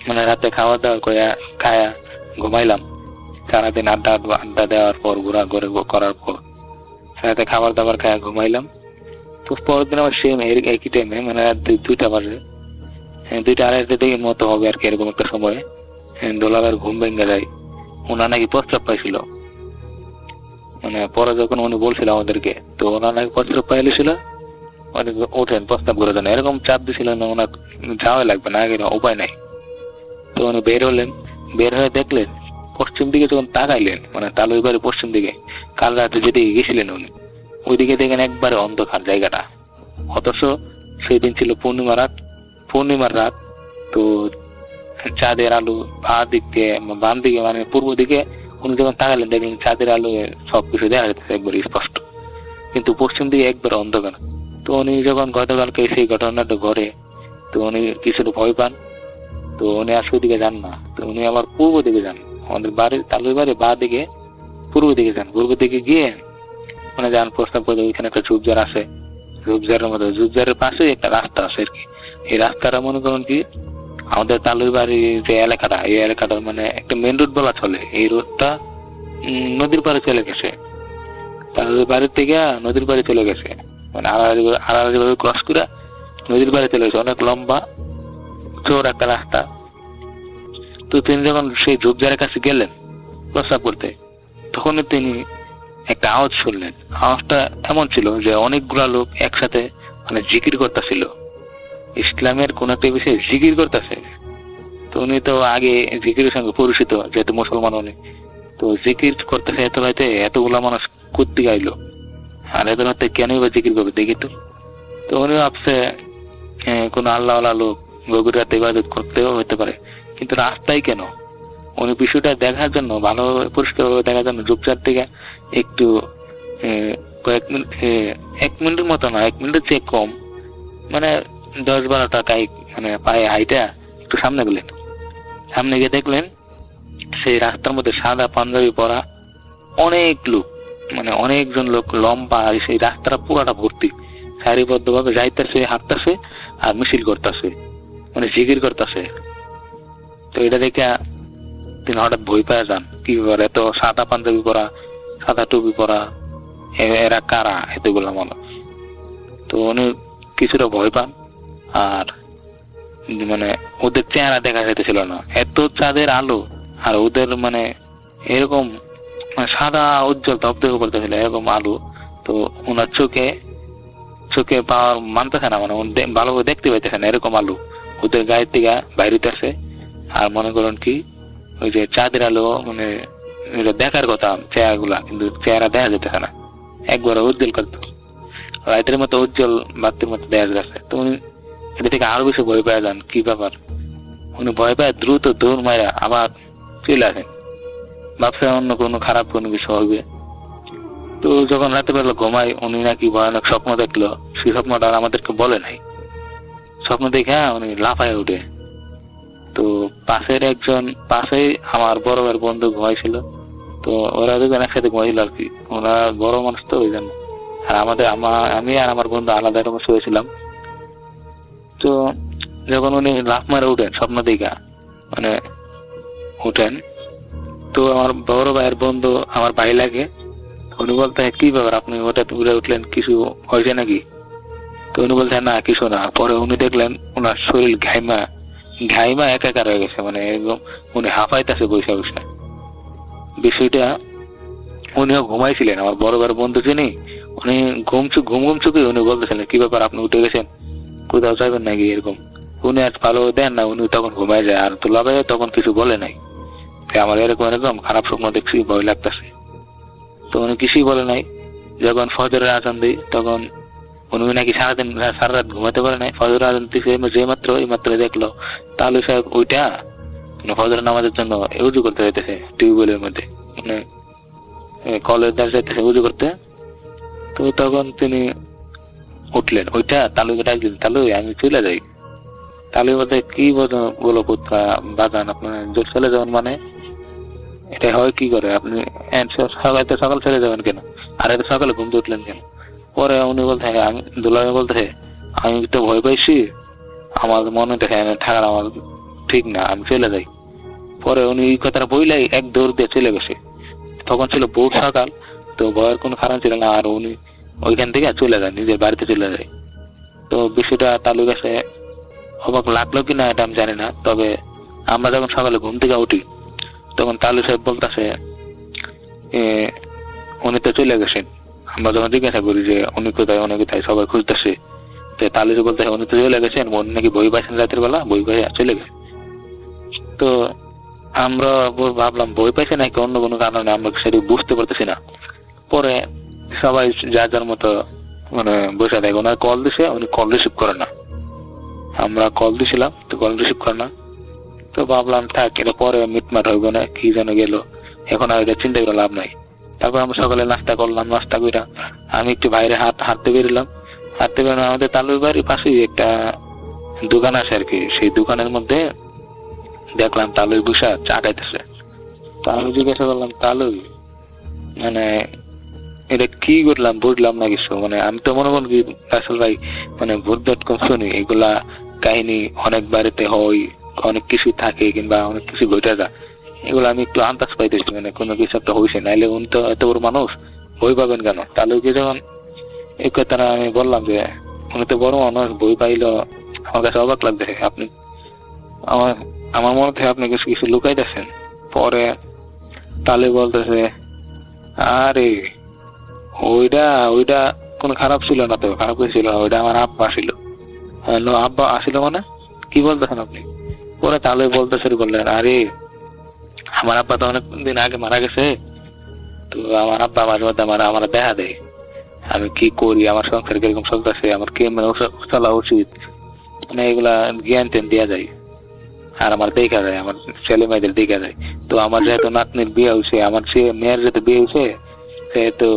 মানে রাতে খাওয়া দাওয়া করে খায়া ঘুমাইলাম। সারাদিন আড্ডা দেওয়ার পর, ঘোরাঘুরি করার পর রাতে খাবার দাবার খায়া ঘুমাইলাম। তো পরের দিন আবার সেম একই টাইমে, মানে রাত 2টা বাজে, 2:30 দিকের মতো হবে আর কি, এরকম একটা সময় দোলাবার ঘুম ভেঙে যায়। ওনার নাকি প্রস্রাব পাইছিল, মানে পরে যখন উনি বলছিল আমাদেরকে, তো ওনার নাকি প্রস্রাব পাইছিল, ওঠেন প্রস্তাব করে দেন, এরকম চাপ দিছিল না ওনার যাওয়া লাগবে না, আগে উপায় নাই। তো উনি বের হলেন, বের হয়ে দেখলেন পশ্চিম দিকে যখন তাকাইলেন, মানে তালুই বাড়ি পশ্চিম দিকে, কাল রাতে যেদিকে গেছিলেন উনি, ওইদিকে দেখেন একবারে অন্ধকার জায়গাটা। অথচ সেই দিন ছিল পূর্ণিমার রাত। তো চাঁদের আলো বাম দিকে মানে পূর্ব দিকে উনি যখন তাকালেন দেখলেন চাঁদের আলো সবকিছু দেখা যাচ্ছে একবার স্পষ্ট, কিন্তু পশ্চিম দিকে একবার অন্ধকার। তো উনি যখন গতকালকে সেই ঘটনাটা ঘটে, তো উনি কিছুটা ভয় পান। তো উনি আর দিকে যান না, তো উনি আবার পূর্ব দিকে যান, আমাদের বাড়ির তালুই বাড়ি বা দিকে পূর্ব দিকে যান। পূর্ব দিকে গিয়ে মানে যান প্রস্তাব করে, ওইখানে একটা ঝোপঝাড় আছে, ঝোপঝাড়ের পাশে একটা রাস্তা আছে আর কি। এই রাস্তাটা মনে করুন কি আমাদের তালুই বাড়ির যে এলাকাটা, এই এলাকাটার মানে একটা মেন রোড বলা চলে। এই রোডটা নদীর পাড়ে চলে গেছে, তালুই বাড়ির থেকে নদীর পাড়ে চলে গেছে, মানে আড়াআড়ি ভাবে ক্রস করে নদীর পাড়ে চলে গেছে। অনেক লম্বা চোর একটা রাস্তা। তো তিনি যখন সেই ঝোপঝাড়ের কাছে গেলেন প্রস্তাব করতে, তখন তিনি একটা আওয়াজ শুনলেন। আওয়াজটা এমন ছিল যে অনেকগুলা লোক একসাথে মানে জিকির করতেছিল, ইসলামের কোন একটা বিষয়ে জিকির করতেছে। তো উনি তো আগে জিকিরের সঙ্গে পরিচিত, যেহেতু মুসলমান উনি, তো জিকির করতেছে এত রাতে, এতগুলা মানুষ কোত্থেকে আইলো, আর এত রাতে কেনই বা জিকির করবে দেখি তো। তো উনি ভাবছে কোন আল্লাহওয়ালা লোক গভীর রাতে ইবাদত করতেও হতে পারে, কিন্তু রাস্তায় কেন? উনি বিষয়টা দেখার জন্য, ভালো পরিষ্কার দেখার জন্য ঝোপঝাড় থেকে একটু কয়েক মিনিট, 1 মিনিটের মতো না, 1 মিনিটের চেয়ে কম, মানে 10-12টা কাইক মানে পায়ে হাইটা একটু সামনে গেলেন। সামনে গিয়ে দেখলেন সেই রাস্তার মধ্যে সাদা পাঞ্জাবি পরা অনেক লোক, মানে অনেকজন লোক লম্বা, সেই রাস্তাটা পুরাটা ভর্তি, সারিবদ্ধ ভাবে যাইতেছে, হাঁটতেছে আর মিছিল করতেছে, মানে জিকির করতেছে। তো এটা দেখে তিনি হঠাৎ ভয় পেয়ে যান, কি ব্যাপার এত সাদা পাঞ্জাবি পরা, সাদা টুপি পরা, এরা কারা এতগুলো মানুষ? তো উনি কিছুটা ভয় পান, আর মানে ওদের চেহারা দেখা যেতেছিল না, এত চাঁদের আলো, আর ওদের মানে এরকম সাদা উজ্জ্বল ধপধপে করতেছিল এরকম আলো। তো ওনার চোখে চোখে পাওয়ার মানতেছে না, মানে ভালোভাবে দেখতে পাইতেছে না, এরকম আলো ওদের গায়ের থেকে বাইরেতেছে। আর মনে করেন কি ওই যে চাঁদের আলো, মানে এটা দেখার কথা চেহারা গুলা, কিন্তু চেহারা দেখা যেতেছে না, একবার উজ্জ্বল করতো রাতের মতো উজ্জ্বল বাতির মতো দেখা যাচ্ছে। তো উনি এটা থেকে আরো বেশি ভয় পেয়ে যান, কি ব্যাপার। উনি ভয় পেয়ে দ্রুত দৌড় মারা আবার চলে আসেন, ভাবছে অন্য কোনো খারাপ কোনো কিছু হবে। তো যখন রাতে বেলা ঘুমাই, উনি নাকি ভয়ানক স্বপ্ন দেখলো, সেই স্বপ্নটা আর আমাদেরকে বলে নাই। স্বপ্ন দেখে উনি লাফায় উঠে। তো পাশেই আমার বড় ভাইয়ের বন্ধু ঘুমাইছিল। তো ওরা দুজন একসাথে ঘুমাইছিল আর কি, ওরা বড় মানুষ তো ওই জন্য। আর আমি আর আমার বন্ধু আলাদা রকম শুয়েছিলাম। তো যখন উনি লাফ মারে উঠেন স্বপ্ন দেখা, মানে উঠেন, তো আমার বড় ভাইয়ের বন্ধু আমার ভাই লাগে, উনি বলতে কি ব্যাপার আপনি হঠাৎ উড়ে উঠলেন, কিছু হয়েছে নাকি? তো উনি বলতে না কিছু না। পরে উনি দেখলেন ওনার শরীর ঘাইমা একাকার হয়ে গেছে, মানে একদম উনি হাঁপাইতেছে বসে বসে। বিষয়টা উনিও ঘুমাইছিলেন, আমার বড় ভাইয়ের বন্ধু যিনি, উনি ঘুম চুপে উনি বলতেছিলেন কি ব্যাপার আপনি উঠে গেছেন, কোথাও যাবেন নাকি এরকম। উনি আর ভালো দেন না, উনি তখন ঘুমাই যায়। আর তোলা ভাই তখন কিছু বলে নাই, আমার এরকম খারাপ স্বপ্ন দেখছি, ভয় লাগতেছে। তো উনি কিছুই বলে নাই। যখন ফজরের আজান দিই তখন উনি নাকি সারা রাত ঘুমাতে পারে নাই। ফজরের আজান দিচ্ছে এই মাত্র দেখলো তাহলে সাহেব ওইটা ফজরের নামাজের জন্য উজু করতে যাইতেছে টিউবওয়েলের মধ্যে, মানে কলের দ্বার যাইতেছে উজু করতে। তো তখন তিনি উঠলেন, ওইটা তালুকে ডাক দিলেন, তালু আমি চলে যাই। তালুর মধ্যে কি বলো কোথা বাগান আপনার চলে যাবেন, মানে এটা হয় কি করে আপনি সকাল চলে যাবেন কেন, আর এত সকালে ঘুমতে উঠলেন কেন? পরে উনি বলতে আমি দুলাভাই বলতে আমি তো ভয় পাইছি, আমার মনে দেখে থাকার আমার ঠিক না, আমি চলে যাই। পরে উনি এই কথাটা বইলাই এক দৌড় দিয়ে চলে গেছে। তখন ছিল ভোর সকাল, তো ভয়ের কোনো কারণ ছিল না, আর উনি ওইখান থেকে চলে যায়, নিজের বাড়িতে চলে যায়। তো বিষয়টা তালুর কাছে অবাক লাগলো কিনা এটা আমি জানি না, তবে আমরা যখন সকালে ঘুম থেকে উঠি তখন তালু সাহেব বলতেছে উনি তো চলে গেছেন। আমরা যখন জিজ্ঞাসা করি যে উনি কোথায় সবাই খুঁজতেছে, তালু বলতে উনি তো চলে গেছেন, উনি নাকি বই পাইছেন রাতের বেলা, বই পাই চলে গেছে। তো আমরা ভাবলাম বই পাইছে নাকি অন্য কোনো কারণে, আমরা সেটা বুঝতে পারতেছি না। পরে সবাই যার যার মতো মানে বসে থাকে, ওনার কল দিছে, উনি কল রিসিভ করে না। আমরা কল দিছিলাম, তো কল রিসিভ করে না। তো ভাবলাম থাক, এটা পরে মিটমাট হইব না, কি যেন গেল, এখন আর এটা চিন্তা করে লাভ নাই। তারপর আমরা সকালে নাস্তা করলাম, নাস্তা করে আমি একটু বাইরে হাঁটতে বেরোলাম। আমাদের তালুর বাড়ির পাশেই একটা দোকান আছে আর কি, সেই দোকানের মধ্যে দেখলাম তালুই বসা চা খাইতেছে। তো আমি জিজ্ঞাসা করলাম তালু মানে এটা কি করলাম, বুঝলাম না কিছু, মানে আমি তো মনে করি রাসেল ভাই মানে ভূত.com শুনি, এগুলা কাহিনী অনেক বাড়িতে হয়, অনেক কিছু থাকে কিংবা অনেক কিছু ঘটে যায়, এগুলো আমি একটু আন্দাজ পাইতেছি, মানে কোনো কিছু একটা হয়েছে, নাইলে উনি তো এত বড় মানুষ বই পাবেন কেন? তালুকে যখন এই কথাটা আমি বললাম যে উনি তো বড় মানুষ বই পাইলো, আমার কাছে অবাক লাগতেছে, আপনি আমার মনে হয় আপনি কিছু লুকাইতেছেন। পরে তালে বলতেছে আরে ওইটা কোনো খারাপ ছিল না, তো খারাপ ছিল ওইটা আমার আব্বা ছিল। আব্বা আসিল মানে কি বলতেছেন আপনি? পরে তাহলে বলতে শুরু করলেন আরে আমার আব্বা তো অনেকদিন আগে মারা গেছে, তো আমার আব্বা মাঝে মধ্যে আমার দেখা দেয় আমি কি করি, আমার সংসার কিরকম চলতেছে, আমার কি মানে চলা উচিত, মানে এগুলা জ্ঞান টেন দেওয়া যায়। আর আমার দেখা যায়, আমার ছেলে মেয়েদের দেখা যায়। তো আমার যেহেতু নাতনির বিয়ে হয়েছে, আমার সে মেয়ের যেহেতু বিয়ে হয়েছে, সেহেতু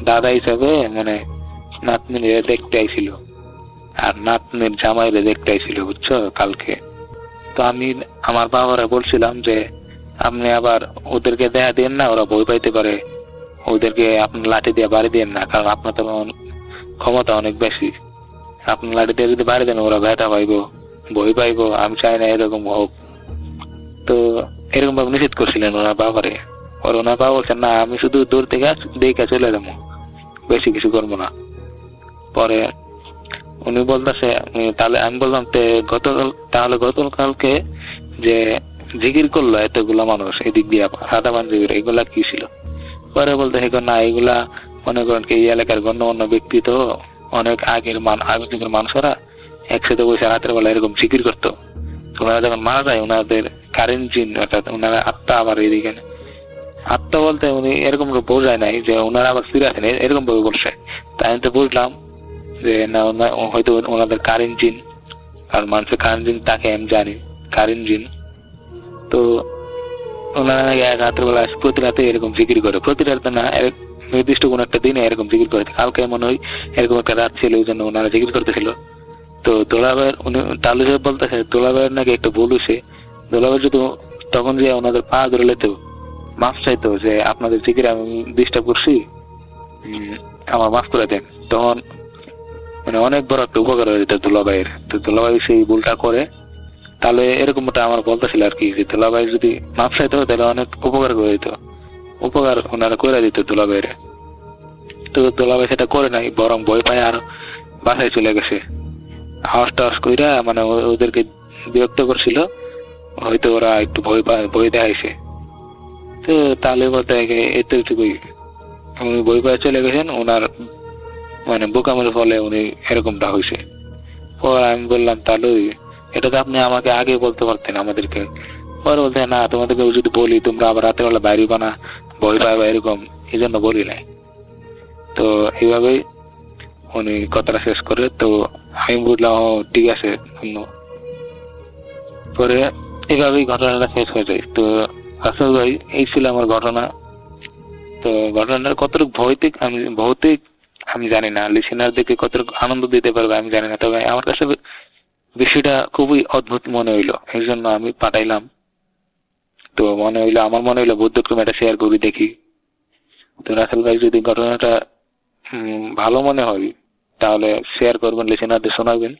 দাদা হিসাবে মানে নাতনির দেখতে আইছিল, আর নাতনির জামাইরে দেখতে আইছিল বুঝছো কালকে। তো আমি আমার বাবারা বলছিলাম যে আপনি আবার ওদেরকে দেখা দেন না, ওরা ভয় পাইতে পারে, ওদেরকে আপনি লাঠি দিয়ে বাড়ি দেন না, কারণ আপনার তো ক্ষমতা অনেক বেশি, আপনি লাঠি দিয়ে যদি বাড়ি দেন ওরা ব্যথা পাইবো, ভয় পাইবো, আমি চাই না এরকম হোক। তো এরকম ভাবে নিষেধ করছিলেন ওনার বাবারে। ওনার বাবা বলছেন না আমি শুধু দূর থেকে দেখে চলে যাবো, বেশি কিছু করবো না। পরে উনি বলতেছে তাহলে আমি বললাম গতকালকে যে জিকির করলো এতগুলা মানুষ এদিক দিয়ে সাদা পাঞ্জাবির, এগুলা কি ছিল? পরে বলতে না এগুলা মনে করেন কি এই এলাকার গণ্যমান্য ব্যক্তি, তো অনেক আগের যুগের মানুষরা একসাথে বসে রাতের বেলা এরকম জিকির করতো। তো ওনারা যখন মারা যায় ওনাদের কারেন্ট জিন অর্থাৎ ওনারা আত্মা আবার এইদিকে, আত্মা বলতে উনি এরকম বোঝায় নাই যে ওনারা আবার ফিরে আসেন, এরকম ভাবে বলছে। তাই আমি তো বুঝলাম যে না হয়তো ওনাদের কারেন্ট জিন, আর মানুষের কারেন্ট জিন তাকে আমি জানি কারেন্ট জিন। তো ওনারা রাতের বেলা প্রতি রাতে এরকম জিকির করে, প্রতি রাতে না নির্দিষ্ট কোন একটা দিনে এরকম জিকির করে। কালকে মনে হয় এরকম একটা রাত ছিল, ওই জন্য ওনারা জিকির করতেছিল। তো দোলাভাইয়ের উনি টালু সাহেব বলতেছে দোলাভাইয়ের নাকি একটা ভুল হয়েছে। দোলাভাই যদি তখন যে ওনাদের পা ধরে লেতো, মাফ চাইতো যে আপনাদের জিকিরে আমি ডিস্টার্ব করছি, আমার মাফ করে দেন, তখন মানে অনেক বড় একটা উপকার হয়ে যেত দোলাভাইয়ের। তো দোলাভাই সেই ভুলটা করে, তাহলে এরকমটা আমার বলতেছিল আর কি, যে দোলাভাই যদি মাফ চাইতো তাহলে অনেক উপকার করে দিত, উপকার ওনারা করে দিত দোলাভাইয়ের। তো দোলাভাই সেটা করে নাই, বরং ভয় পায় আর বাসায় চলে গেছে। হাওস টাওয়াস কইরা মানে ওদেরকে বিরক্ত করছিল, হয়তো ওরা একটু ভয় দেখাইছে। তো তাহলে বলতে এতটুকুই, উনি বই পায়ে চলে গেছেন, ওনার মানে বোকামের ফলে উনি এরকমটা হয়েছে। পর আমি বললাম তাহলে এটা তো আপনি আমাকে আগে বলতে পারতেন আমাদেরকে। পরে বলতে না, তোমাদেরকে যদি বলি তোমরা আবার রাতের বেলা বাইরে বানা, ভয় পাবে এরকম, এই জন্য বলি নাই। তো এইভাবেই উনি কথাটা শেষ করে। তো আমি বুঝলাম ও ঠিক আছে। পরে এইভাবেই ঘটনাটা শেষ হয়ে যায়। তো আসল ভাই এই ছিল আমার ঘটনা। তো ঘটনার কতটুকু ভৌতিক আমি জানি না, লিসেনারদেরকে কতটুকু আনন্দ দিতে পারবে আমি জানি না, তবে আমার কাছে বিষয়টা খুবই অদ্ভুত মনে হইলো, এই জন্য আমি পাঠাইলাম। তো আমার মনে হইলো বুদ্ধক্রমে এটা শেয়ার করি, দেখি। তো রাসেল ভাই যদি ঘটনাটা ভালো মনে হয় তাহলে শেয়ার করবেন, লিসেনারদের শোনাবেন।